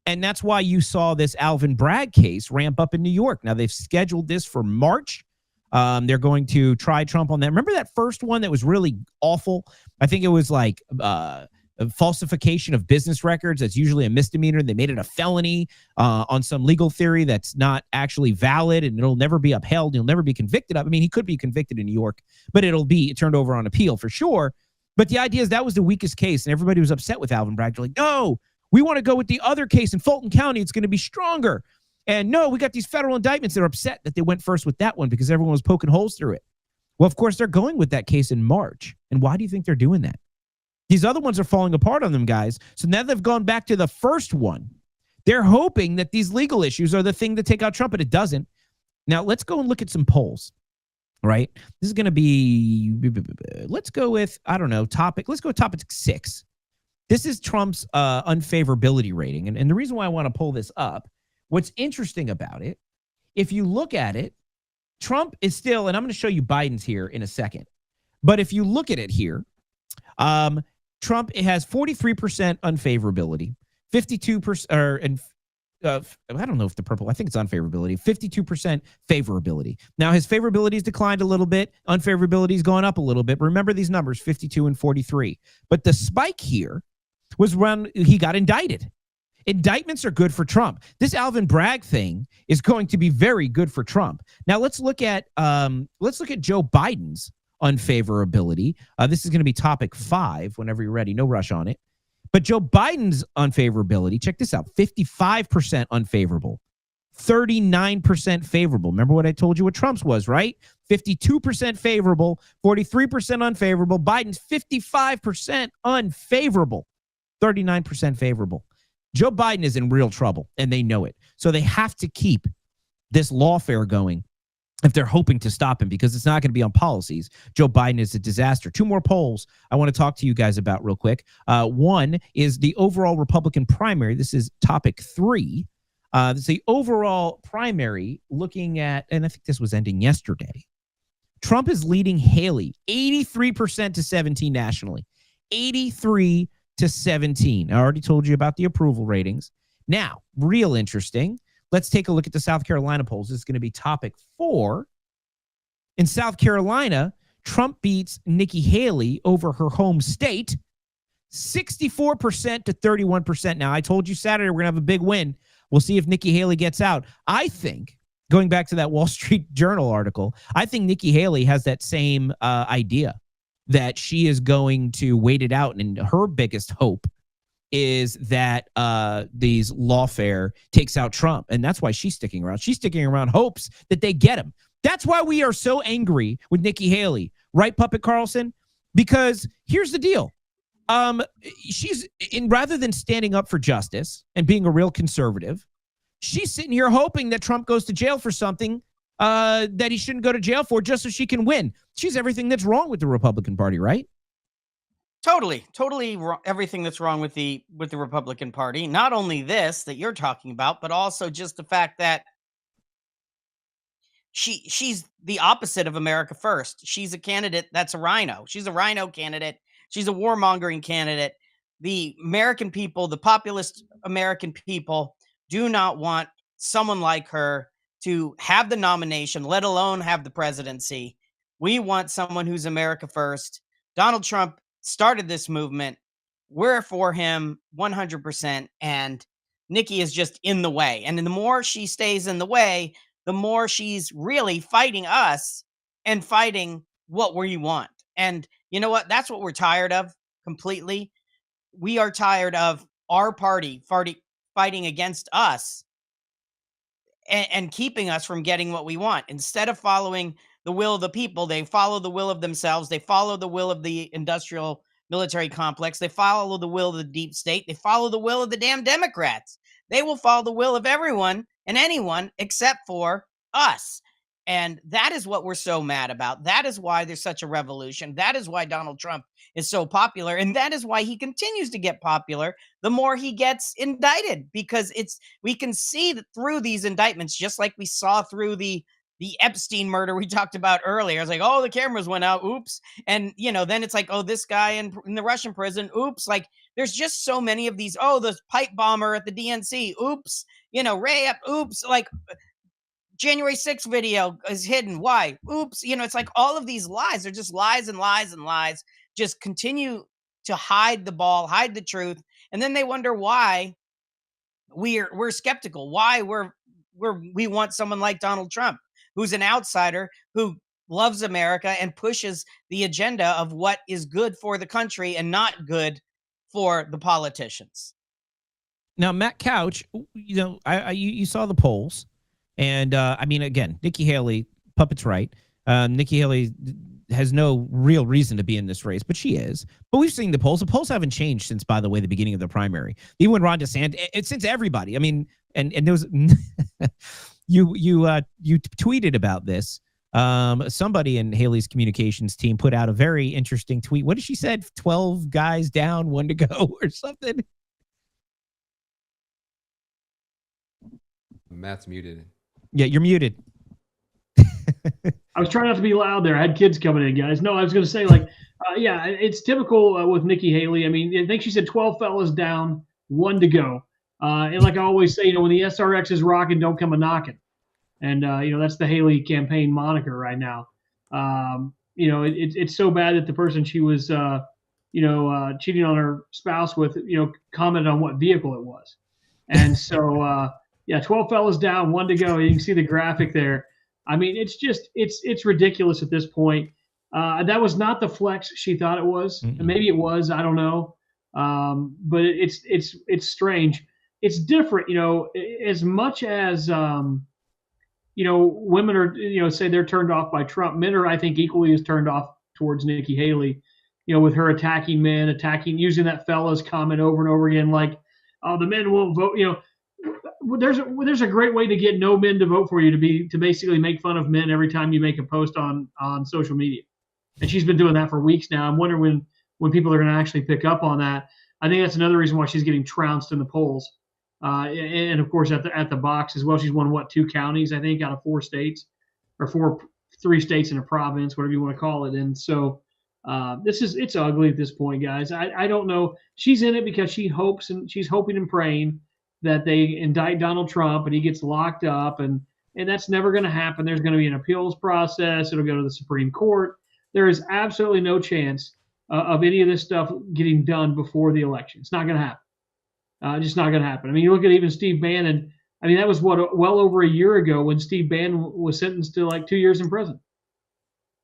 And that's why you saw this Alvin Bragg case ramp up in New York. Now, they've scheduled this for March. They're going to try Trump on that. Remember that first one that was really awful? I think it was like a falsification of business records. That's usually a misdemeanor. They made it a felony on some legal theory that's not actually valid, and it'll never be upheld. He'll never be convicted of. I mean, he could be convicted in New York, but it'll be turned over on appeal for sure. But the idea is that was the weakest case, and everybody was upset with Alvin Bragg. They're like, no, we want to go with the other case in Fulton County. It's going to be stronger. And no, we got these federal indictments. They're upset that they went first with that one because everyone was poking holes through it. Well, of course, they're going with that case in March. And why do you think they're doing that? These other ones are falling apart on them, guys. So now they've gone back to the first one. They're hoping that these legal issues are the thing to take out Trump, but it doesn't. Now, let's go and look at some polls, right? This is going to be, let's go with, I don't know, let's go with topic 6. This is Trump's unfavorability rating. And the reason why I want to pull this up, what's interesting about it, if you look at it, Trump is still, and I'm going to show you Biden's here in a second, but if you look at it here, Trump has 43% unfavorability, 52%, and I don't know if the purple, I think it's unfavorability, 52% favorability. Now, his favorability has declined a little bit. Unfavorability has gone up a little bit. Remember these numbers, 52 and 43. But the spike here was when he got indicted. Indictments are good for Trump. This Alvin Bragg thing is going to be very good for Trump. Now, let's look at Joe Biden's unfavorability. This is going to be topic 5 whenever you're ready. No rush on it. But Joe Biden's unfavorability, check this out, 55% unfavorable, 39% favorable. Remember what I told you what Trump's was, right? 52% favorable, 43% unfavorable. Biden's 55% unfavorable, 39% favorable. Joe Biden is in real trouble, and they know it. So they have to keep this lawfare going if they're hoping to stop him, because it's not going to be on policies. Joe Biden is a disaster. Two more polls I want to talk to you guys about real quick. One is the overall Republican primary. This is topic 3. This is the overall primary looking at, and I think this was ending yesterday. Trump is leading Haley 83% to 17 nationally. 83 to 17. I already told you about the approval ratings. Now, real interesting. Let's take a look at the South Carolina polls. This is going to be topic 4. In South Carolina, Trump beats Nikki Haley over her home state, 64% to 31%. Now, I told you Saturday we're going to have a big win. We'll see if Nikki Haley gets out. I think, going back to that Wall Street Journal article, I think Nikki Haley has that same idea that she is going to wait it out. And her biggest hope is that these lawfare takes out Trump. And that's why she's sticking around. She's sticking around, hopes that they get him. That's why we are so angry with Nikki Haley. Right, Puppet Carlson? Because here's the deal. She's rather than standing up for justice and being a real conservative, she's sitting here hoping that Trump goes to jail for something that he shouldn't go to jail for, just so she can win. She's everything that's wrong with the Republican Party, right? Totally wrong, everything that's wrong with the Republican Party. Not only this that you're talking about, but also just the fact that she's the opposite of America First. She's a candidate that's a rhino. She's a rhino candidate. She's a warmongering candidate. The American people, the populist American people, do not want someone like her to have the nomination, let alone have the presidency. We want someone who's America First. Donald Trump started this movement. We're for him 100%. And Nikki is just in the way. And the more she stays in the way, the more she's really fighting us and fighting what we want. And you know what? That's what we're tired of completely. We are tired of our party fighting against us and keeping us from getting what we want. Instead of following the will of the people, they follow the will of themselves. They follow the will of the industrial military complex. They follow the will of the deep state. They follow the will of the damn Democrats. They will follow the will of everyone and anyone except for us. And that is what we're so mad about. That is why there's such a revolution. That is why Donald Trump is so popular. And that is why he continues to get popular the more he gets indicted, because we can see that through these indictments, just like we saw through the Epstein murder we talked about earlier. It's like, oh, the cameras went out. Oops. And, then it's like, oh, this guy in the Russian prison. Oops. Like, there's just so many of these. Oh, the pipe bomber at the DNC. Oops. Ray up. Oops. Like, January 6th video is hidden. Why? Oops. It's like all of these lies. They're just lies and lies and lies. Just continue to hide the ball, hide the truth. And then they wonder why we're skeptical, why we want someone like Donald Trump, who's an outsider, who loves America and pushes the agenda of what is good for the country and not good for the politicians. Now, Matt Couch, you saw the polls. And, again, Nikki Haley, Puppet's right. Nikki Haley has no real reason to be in this race, but she is. But we've seen the polls. The polls haven't changed since, by the way, the beginning of the primary. Even when Ron DeSantis, since everybody. And there was you tweeted about this. Somebody in Haley's communications team put out a very interesting tweet. What did she said? 12 guys down, 1 to go, or something. Matt's muted. Yeah, you're muted. I was trying not to be loud there. I had kids coming in, guys. No, I was going to say, it's typical with Nikki Haley. I think she said 12 fellas down, 1 to go. And like I always say, when the SRX is rocking, don't come a knocking. And, that's the Haley campaign moniker right now. It's so bad that the person she was, cheating on her spouse with, commented on what vehicle it was. And so, 12 fellas down, 1 to go. You can see the graphic there. It's ridiculous at this point. That was not the flex she thought it was. And maybe it was, I don't know. But it's strange. It's different, as much as women are, say they're turned off by Trump. Men are, I think, equally as turned off towards Nikki Haley, with her attacking men, using that fellas comment over and over again, like, oh, the men won't vote. There's a great way to get no men to vote for you, to basically make fun of men every time you make a post on social media. And she's been doing that for weeks now. I'm wondering when people are going to actually pick up on that. I think that's another reason why she's getting trounced in the polls. And of course at the box as well. She's won 2 counties, I think, out of 4 states, or 3 states in a province, whatever you want to call it. And so it's ugly at this point, guys. I don't know. She's in it because she's hoping and praying that they indict Donald Trump and he gets locked up, and that's never going to happen. There's going to be an appeals process. It'll go to the Supreme Court. There is absolutely no chance of any of this stuff getting done before the election. It's not going to happen. Just not going to happen. I mean, you look at even Steve Bannon. I mean, that was well over a year ago when Steve Bannon was sentenced to like 2 years in prison.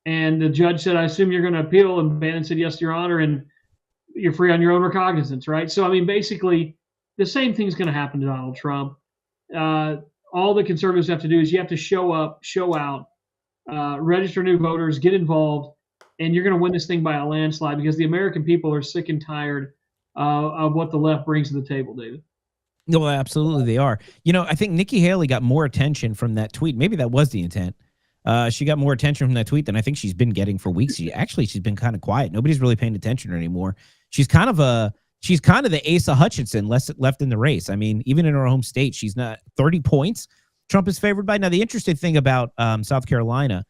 And the judge said, I assume you're going to appeal. And Bannon said, yes, Your Honor. And you're free on your own recognizance, right? So, I mean, basically, the same thing's going to happen to Donald Trump. All the conservatives have to do is you have to show up, show out, register new voters, get involved, and you're going to win this thing by a landslide because the American people are sick and tired of what the left brings to the table, David. No, absolutely they are. I think Nikki Haley got more attention from that tweet. Maybe that was the intent. She got more attention from that tweet than I think she's been getting for weeks. She's been kind of quiet. Nobody's really paying attention to her anymore. She's kind of the Asa Hutchinson left in the race. I mean, even in her home state, she's not 30 points. Trump is favored by. Now, the interesting thing about South Carolina,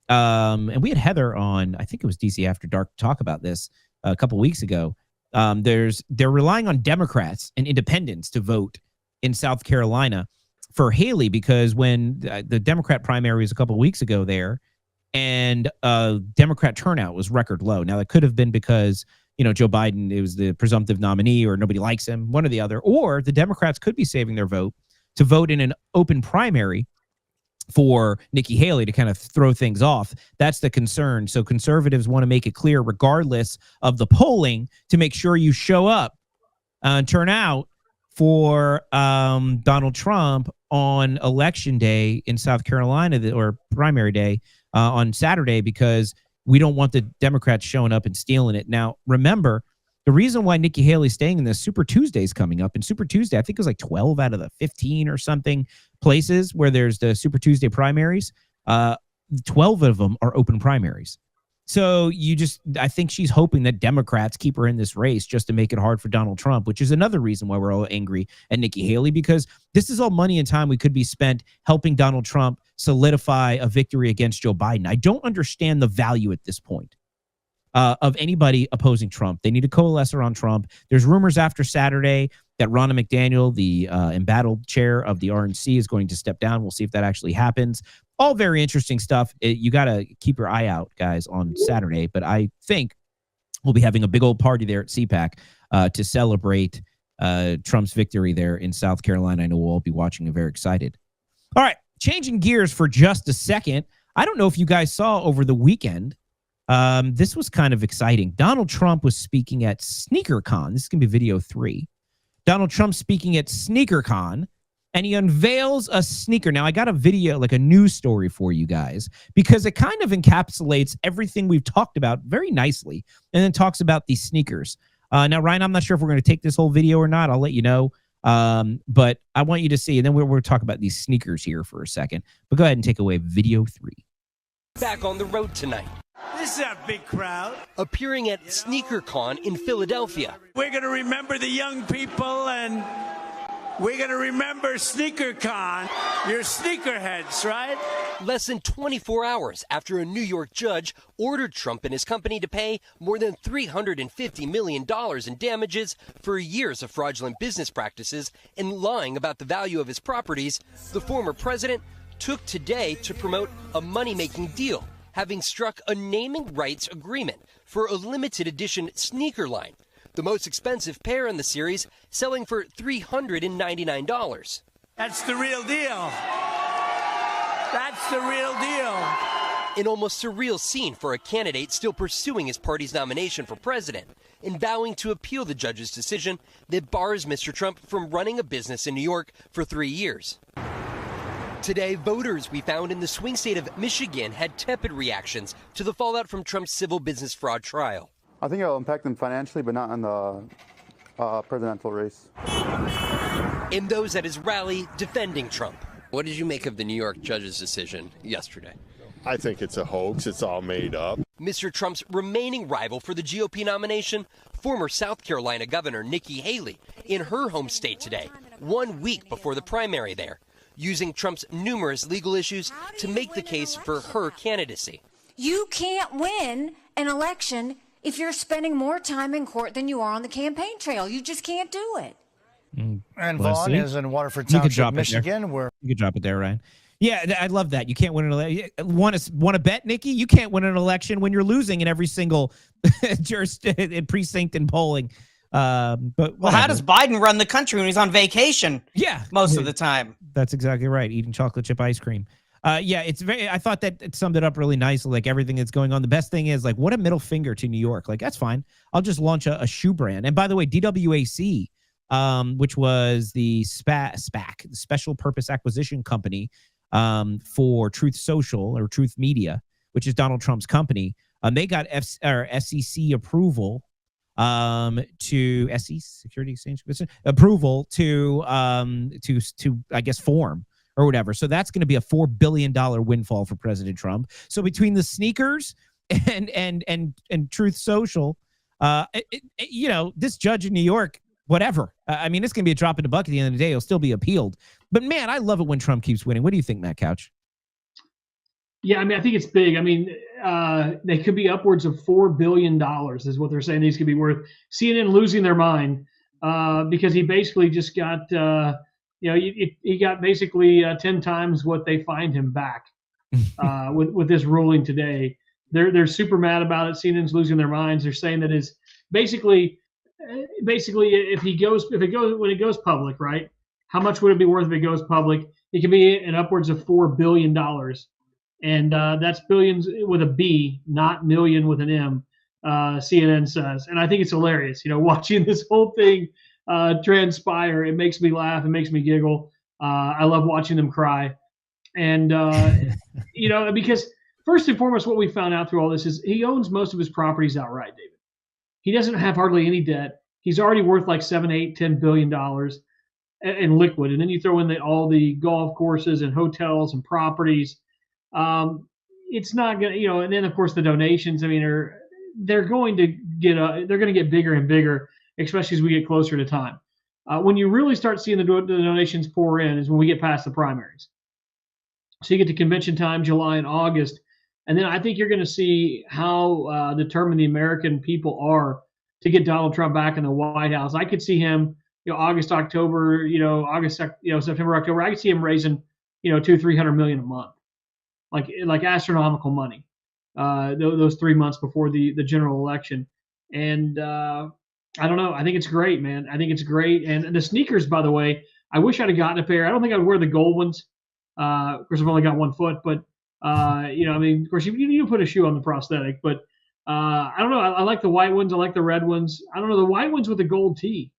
and we had Heather on, I think it was DC After Dark, to talk about this a couple weeks ago. They're relying on Democrats and independents to vote in South Carolina for Haley because when the Democrat primary was a couple of weeks ago there, and Democrat turnout was record low. Now, that could have been because Joe Biden, it was the presumptive nominee, or nobody likes him, one or the other, or the Democrats could be saving their vote to vote in an open primary for Nikki Haley to kind of throw things off. That's the concern. So conservatives want to make it clear, regardless of the polling, to make sure you show up and turn out for Donald Trump on election day in South Carolina, or primary day on Saturday, because we don't want the Democrats showing up and stealing it. Now, remember, the reason why Nikki Haley's staying in this, Super Tuesday is coming up. And Super Tuesday, I think it was like 12 out of the 15 or something places where there's the Super Tuesday primaries. 12 of them are open primaries. So I think she's hoping that Democrats keep her in this race just to make it hard for Donald Trump, which is another reason why we're all angry at Nikki Haley, because this is all money and time we could be spent helping Donald Trump solidify a victory against Joe Biden. I don't understand the value at this point of anybody opposing Trump. They need to coalesce around Trump. There's rumors after Saturday that Ronna McDaniel, the embattled chair of the RNC, is going to step down. We'll see if that actually happens. All very interesting stuff. You got to keep your eye out, guys, on Saturday. But I think we'll be having a big old party there at CPAC to celebrate Trump's victory there in South Carolina. I know we'll all be watching and very excited. All right, changing gears for just a second. I don't know if you guys saw over the weekend. This was kind of exciting. Donald Trump was speaking at SneakerCon. This is going to be video 3. Donald Trump speaking at SneakerCon, and he unveils a sneaker. Now, I got a video, like a news story for you guys, because it kind of encapsulates everything we've talked about very nicely, and then talks about these sneakers. Now, Ryan, I'm not sure if we're going to take this whole video or not. I'll let you know. But I want you to see, and then we'll talk about these sneakers here for a second. But go ahead and take away video 3. Back on the road tonight. This is a big crowd. Appearing at SneakerCon in Philadelphia. We're going to remember the young people, and we're going to remember SneakerCon. You're sneakerheads, right? Less than 24 hours after a New York judge ordered Trump and his company to pay more than $350 million in damages for years of fraudulent business practices and lying about the value of his properties, the former president took today to promote a money-making deal, having struck a naming rights agreement for a limited edition sneaker line, the most expensive pair in the series, selling for $399. That's the real deal. That's the real deal. An almost surreal scene for a candidate still pursuing his party's nomination for president and vowing to appeal the judge's decision that bars Mr. Trump from running a business in New York for 3 years. Today, voters we found in the swing state of Michigan had tepid reactions to the fallout from Trump's civil business fraud trial. I think it'll impact them financially, but not in the presidential race. And those at his rally defending Trump. What did you make of the New York judge's decision yesterday? I think it's a hoax. It's all made up. Mr. Trump's remaining rival for the GOP nomination, former South Carolina Governor Nikki Haley, in her home state today, 1 week before the primary there, using Trump's numerous legal issues to make the case for her candidacy. You can't win an election if you're spending more time in court than you are on the campaign trail. You just can't do it. And Vaughn is in Waterford Township, Michigan. Where you could drop it there, Ryan. Yeah, I love that. You can't win an election. Want to bet, Nikki? You can't win an election when you're losing in every single precinct and polling. But well, how does Biden run the country when he's on vacation? Yeah, most of the time. That's exactly right. Eating chocolate chip ice cream. Yeah, it's very. I thought that it summed it up really nicely. Like everything that's going on. The best thing is like, what a middle finger to New York. Like that's fine. I'll just launch a shoe brand. And by the way, DWAC, which was the SPAC, the Special Purpose Acquisition Company, for Truth Social or Truth Media, which is Donald Trump's company. They got SEC approval to SEC Security Exchange Commission approval to I guess form or whatever. So that's going to be a $4 billion windfall for President Trump. So between the sneakers and Truth Social, this judge in New York, whatever. I mean, it's going to be a drop in the bucket at the end of the day. It'll still be appealed. But, man, I love it when Trump keeps winning. What do you think, Matt Couch? Yeah, I mean, I think it's big. I mean, they could be upwards of $4 billion is what they're saying these could be worth. CNN losing their mind because he basically just got, he got basically 10 times what they fined him back with this ruling today. They're super mad about it. CNN's losing their minds. They're saying that is basically if it goes public, right? How much would it be worth if it goes public? It could be in upwards of $4 billion. And that's billions with a B, not million with an M, CNN says. And I think it's hilarious, watching this whole thing transpire. It makes me laugh. It makes me giggle. I love watching them cry. And, because first and foremost, what we found out through all this is he owns most of his properties outright, David. He doesn't have hardly any debt. He's already worth like $7, $8, $10 billion in liquid. And then you throw in all the golf courses and hotels and properties. It's not going to, and then of course the donations, I mean, they're going to get bigger and bigger, especially as we get closer to time. When you really start seeing the donations pour in is when we get past the primaries. So you get to convention time, July and August. And then I think you're going to see how determined the American people are to get Donald Trump back in the White House. I could see him, August, October, September, October. I could see him raising, $200-300 million a month, like astronomical money. Those 3 months before the general election, and I don't know. I think it's great, man. I think it's great. And the sneakers, by the way, I wish I'd have gotten a pair. I don't think I'd wear the gold ones. Of course, I've only got 1 foot, but. Of course, you put a shoe on the prosthetic, but I don't know. I like the white ones. I like the red ones. I don't know. The white ones with the gold tee,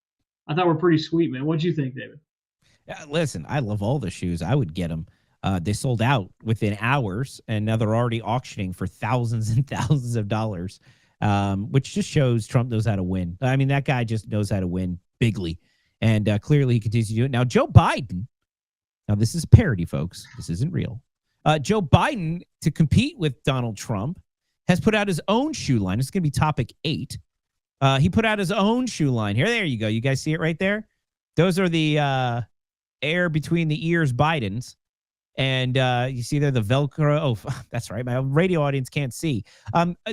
I thought were pretty sweet, man. What'd you think, David? Yeah, listen, I love all the shoes. I would get them. They sold out within hours, and now they're already auctioning for thousands and thousands of dollars, which just shows Trump knows how to win. I mean, that guy just knows how to win bigly, and clearly he continues to do it. Now, Joe Biden, now this is parody, folks. This isn't real. Joe Biden, to compete with Donald Trump, has put out his own shoe line. It's going to be topic 8. He put out his own shoe line. There you go. You guys see it right there? Those are the air between the ears Bidens. And you see there the Velcro. Oh, that's right. My radio audience can't see.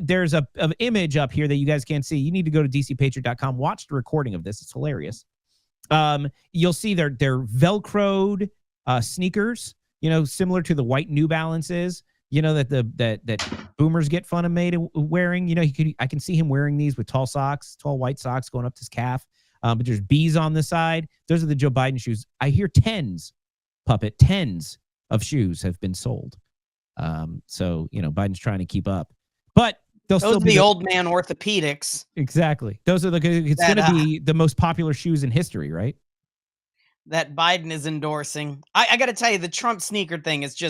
There's an image up here that you guys can't see. You need to go to dcpatriot.com. Watch the recording of this. It's hilarious. You'll see they're Velcroed sneakers. Similar to the white New Balances, that boomers get fun of wearing. I can see him wearing these with tall white socks going up to his calf. But there's bees on the side. Those are the Joe Biden shoes. I hear tens of shoes have been sold. So, Biden's trying to keep up. But they'll Those still are be the old man orthopedics. Exactly. Those are it's going to be the most popular shoes in history, right? That Biden is endorsing. I got to tell you, the Trump sneaker thing is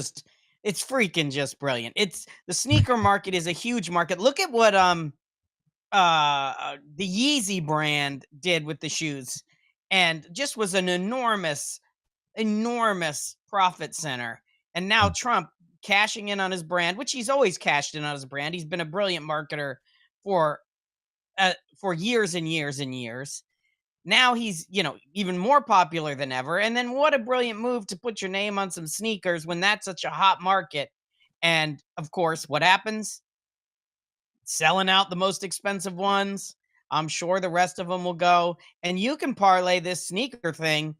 it's freaking just brilliant. The sneaker market is a huge market. Look at what the Yeezy brand did with the shoes, and just was an enormous profit center. And now Trump cashing in on his brand, which he's always cashed in on his brand. He's been a brilliant marketer for years and years and years. Now he's, even more popular than ever. And then what a brilliant move to put your name on some sneakers when that's such a hot market. And of course, what happens? Selling out the most expensive ones. I'm sure the rest of them will go. And you can parlay this sneaker thing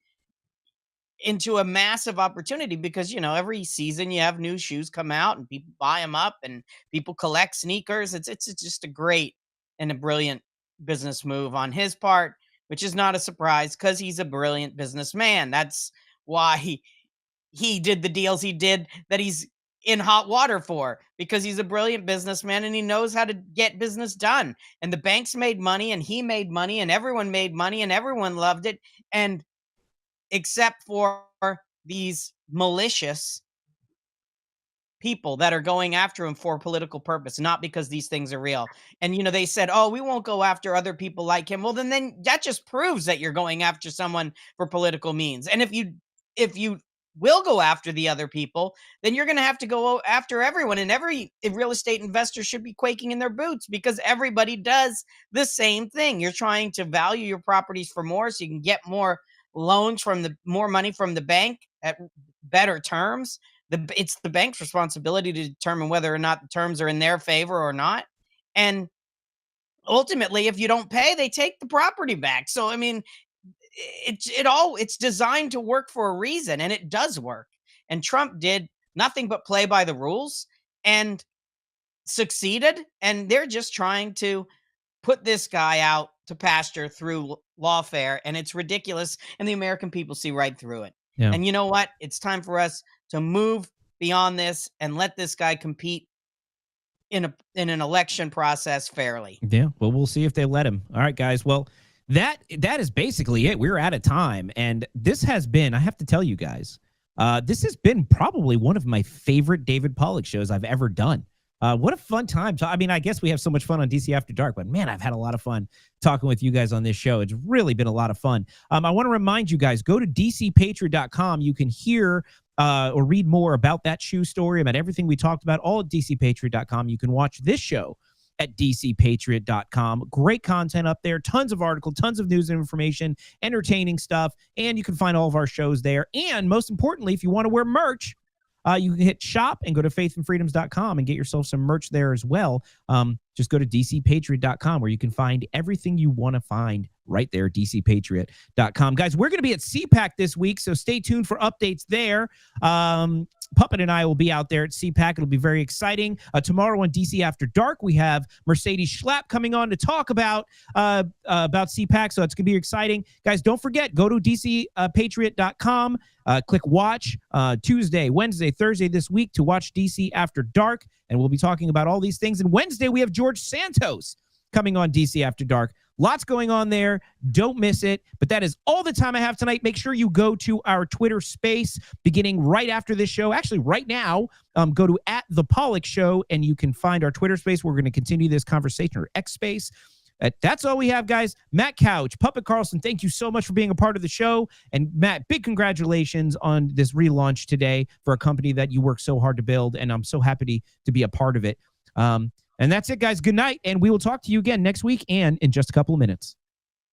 into a massive opportunity because, every season you have new shoes come out and people buy them up and people collect sneakers. It's just a great and a brilliant business move on his part, which is not a surprise because he's a brilliant businessman. That's why he did the deals he did that he's in hot water for, because he's a brilliant businessman and he knows how to get business done. And the banks made money and he made money and everyone made money and everyone loved it. And except for these malicious people that are going after him for political purpose, not because these things are real. And, they said, oh, we won't go after other people like him. Well, then that just proves that you're going after someone for political means. And if you will go after the other people, then you're going to have to go after everyone. And every real estate investor should be quaking in their boots because everybody does the same thing. You're trying to value your properties for more so you can get more loans more money from the bank at better terms. It's the bank's responsibility to determine whether or not the terms are in their favor or not. And ultimately, if you don't pay, they take the property back. So, it's designed to work for a reason, and it does work. And Trump did nothing but play by the rules and succeeded. And they're just trying to put this guy out to pasture through lawfare, and it's ridiculous. And the American people see right through it. Yeah. And you know what? It's time for us to move beyond this and let this guy compete in an election process fairly. Yeah. Well, we'll see if they let him. All right, guys. Well, that is basically it. We're out of time. And this has been, I have to tell you guys, this has been probably one of my favorite David Pollack shows I've ever done. What a fun time. I guess we have so much fun on DC After Dark, but man, I've had a lot of fun talking with you guys on this show. It's really been a lot of fun. I want to remind you guys, go to dcpatriot.com. You can hear or read more about that shoe story, about everything we talked about, all at dcpatriot.com. You can watch this show at dcpatriot.com. Great content up there, tons of articles, tons of news and information, entertaining stuff, and you can find all of our shows there. And most importantly, if you want to wear merch, you can hit shop and go to faithandfreedoms.com and get yourself some merch there as well. Just go to dcpatriot.com where you can find everything you want to find right there, dcpatriot.com. Guys, we're going to be at CPAC this week, so stay tuned for updates there. Puppet and I will be out there at CPAC. It'll be very exciting. Tomorrow on DC After Dark, we have Mercedes Schlapp coming on to talk about CPAC, so it's going to be exciting. Guys, don't forget, go to dcpatriot.com, click watch Tuesday, Wednesday, Thursday this week to watch DC After Dark, and we'll be talking about all these things. And Wednesday, we have George Santos coming on DC After Dark. Lots going on there. Don't miss it. But that is all the time I have tonight. Make sure you go to our Twitter space beginning right after this show. Actually, right now, go to @ThePollack and you can find our Twitter space. We're going to continue this conversation, or X space. That's all we have, guys. Matt Couch, Puppet Carlson, thank you so much for being a part of the show. And Matt, big congratulations on this relaunch today for a company that you worked so hard to build. And I'm so happy to be a part of it. And that's it, guys. Good night. And we will talk to you again next week and in just a couple of minutes.